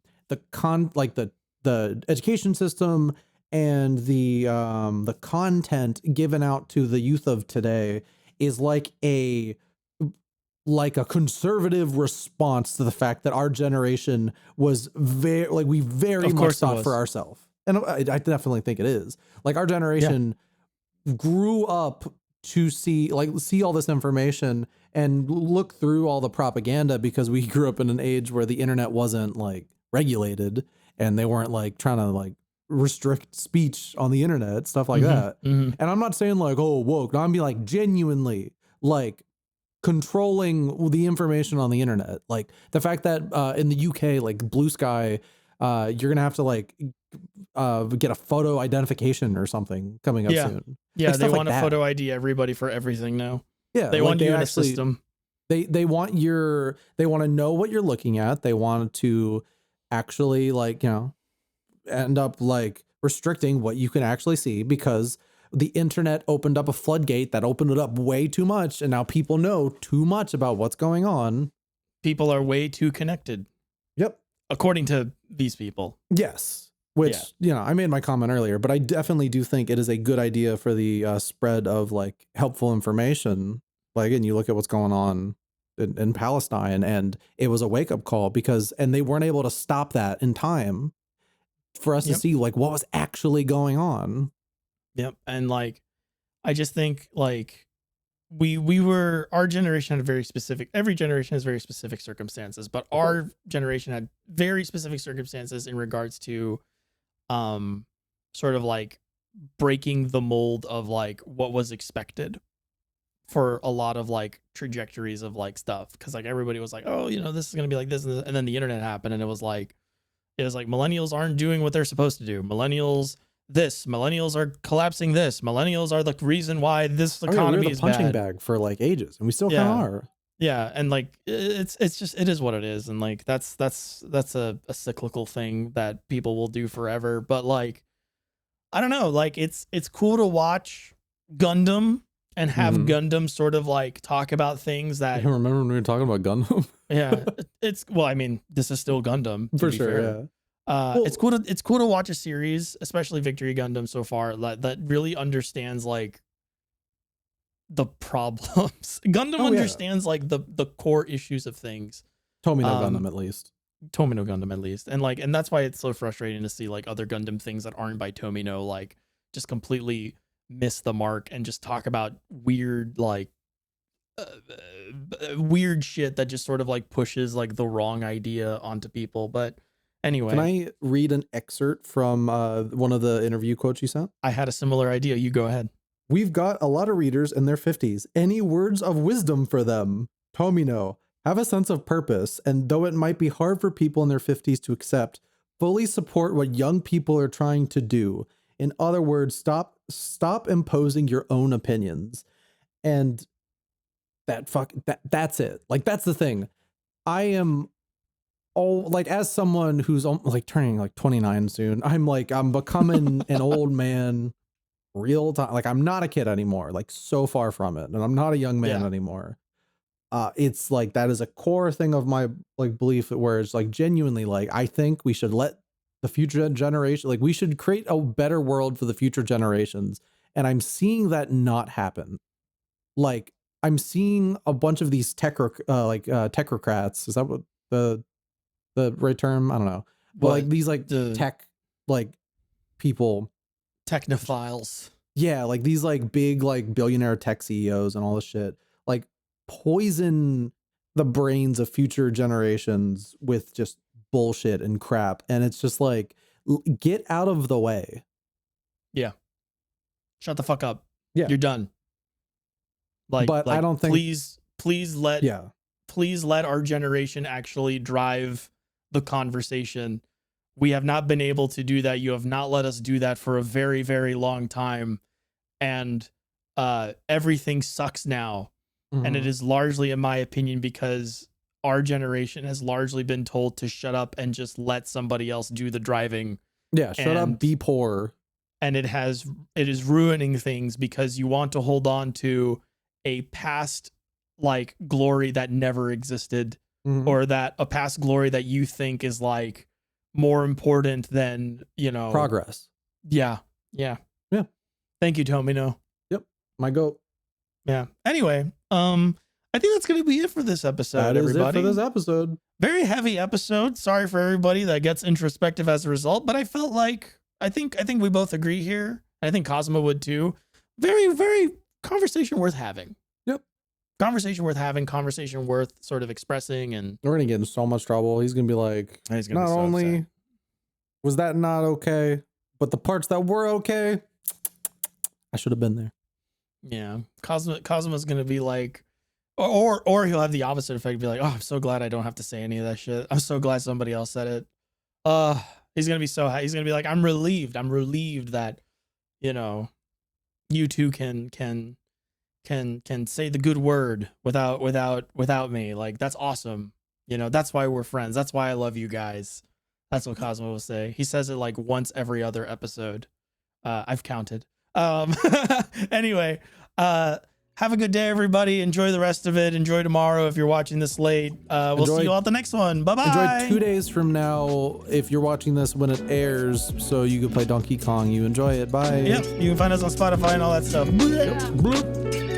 education system and the content given out to the youth of today is like a conservative response to the fact that our generation was very much thought for ourselves. And I definitely think it is. Like our generation grew up to see all this information and look through all the propaganda, because we grew up in an age where the internet wasn't like regulated and they weren't like trying to like restrict speech on the internet, stuff like that. And I'm not saying like, oh, woke. No, I'm being like genuinely like controlling the information on the internet. Like the fact that in the UK, like Blue Sky, you're gonna have to like get a photo identification or something coming up soon. Yeah, they want to photo ID everybody for everything now. Yeah, they want you in a system. They want to know what you're looking at. They want to actually like, you know, end up like restricting what you can actually see, because the internet opened up a floodgate that opened it up way too much, and now people know too much about what's going on. People are way too connected. Yep. According to these people. Yes. Which, you know, I made my comment earlier, but I definitely do think it is a good idea for the spread of like helpful information. Like, and you look at what's going on in Palestine, and it was a wake up call and they weren't able to stop that in time for us to see like what was actually going on. Yep. And like, I just think like our generation had every generation has very specific circumstances, but our generation had very specific circumstances in regards to sort of like breaking the mold of like what was expected for a lot of like trajectories of like stuff. Cause like everybody was like, oh, you know, this is going to be like this. And then the internet happened, and it was like millennials aren't doing what they're supposed to do. Millennials are collapsing this. Millennials are the reason why this economy is bad. Punching bag for like ages, and we still kind of are. Yeah, and like it's just, it is what it is, and like that's a cyclical thing that people will do forever. But like, I don't know, like it's cool to watch Gundam and have Gundam sort of like talk about things that. I remember when we were talking about Gundam. Yeah, it's, well, I mean, this is still Gundam for sure. Fair. It's cool to watch a series, especially Victory Gundam so far, that really understands like the problems. Gundam understands like the core issues of things. Tomino Gundam at least. Tomino Gundam at least. And that's why it's so frustrating to see like other Gundam things that aren't by Tomino like just completely miss the mark and just talk about weird like weird shit that just sort of like pushes like the wrong idea onto people. But anyway, can I read an excerpt from one of the interview quotes you sent? I had a similar idea. You go ahead. We've got a lot of readers in their 50s. Any words of wisdom for them? Tomino, have a sense of purpose, and though it might be hard for people in their 50s to accept, fully support what young people are trying to do. In other words, stop imposing your own opinions. And that's it. Like, that's the thing. I am like, as someone who's like turning like 29 soon, I'm becoming an old man real time. Like, I'm not a kid anymore, like so far from it. And I'm not a young man anymore. It's like, that is a core thing of my like belief, where it's like genuinely like, I think we should let the future generation, like we should create a better world for the future generations. And I'm seeing that not happen. Like, I'm seeing a bunch of these technocrats. Is that what the right term? I don't know. But like these like the tech like people, technophiles. Yeah, like these like big like billionaire tech CEOs and all this shit, like poison the brains of future generations with just bullshit and crap. And it's just like, get out of the way. Yeah. Shut the fuck up. Yeah. You're done. But I don't think, please let our generation actually drive the conversation. We have not been able to do that. You have not let us do that for a very, very long time. And everything sucks now. Mm-hmm. And it is largely, in my opinion, because our generation has largely been told to shut up and just let somebody else do the driving. Yeah, shut up, be poor. And it is ruining things because you want to hold on to a past like glory that never existed, mm-hmm. or that a past glory that you think is like more important than, progress. Yeah. Thank you, Tomino. Yep. My goat. Yeah. Anyway, I think that's going to be it for this episode. That is everybody. it for this episode. Very heavy episode. Sorry for everybody that gets introspective as a result, but I felt like, I think we both agree here. I think Kazuma would too. Very, very conversation worth having. Yep. Conversation worth having, conversation worth sort of expressing. And we're going to get in so much trouble. He's going to be like, not only upset. Was that not okay, but the parts that were okay, I should have been there. Yeah. Kazuma's going to be like, or he'll have the opposite effect, be like, oh, I'm so glad I don't have to say any of that shit. I'm so glad somebody else said it. He's going to be so high. He's going to be like, I'm relieved that, you two can say the good word without me. Like, that's awesome. That's why we're friends. That's why I love you guys. That's what Kazuma will say. He says it like once every other episode. I've counted. Anyway, have a good day, everybody. Enjoy the rest of it. Enjoy tomorrow if you're watching this late. We'll see you all at the next one. Bye-bye. Enjoy 2 days from now if you're watching this when it airs, so you can play Donkey Kong. You enjoy it. Bye. Yep. You can find us on Spotify and all that stuff. Yep. Bloop.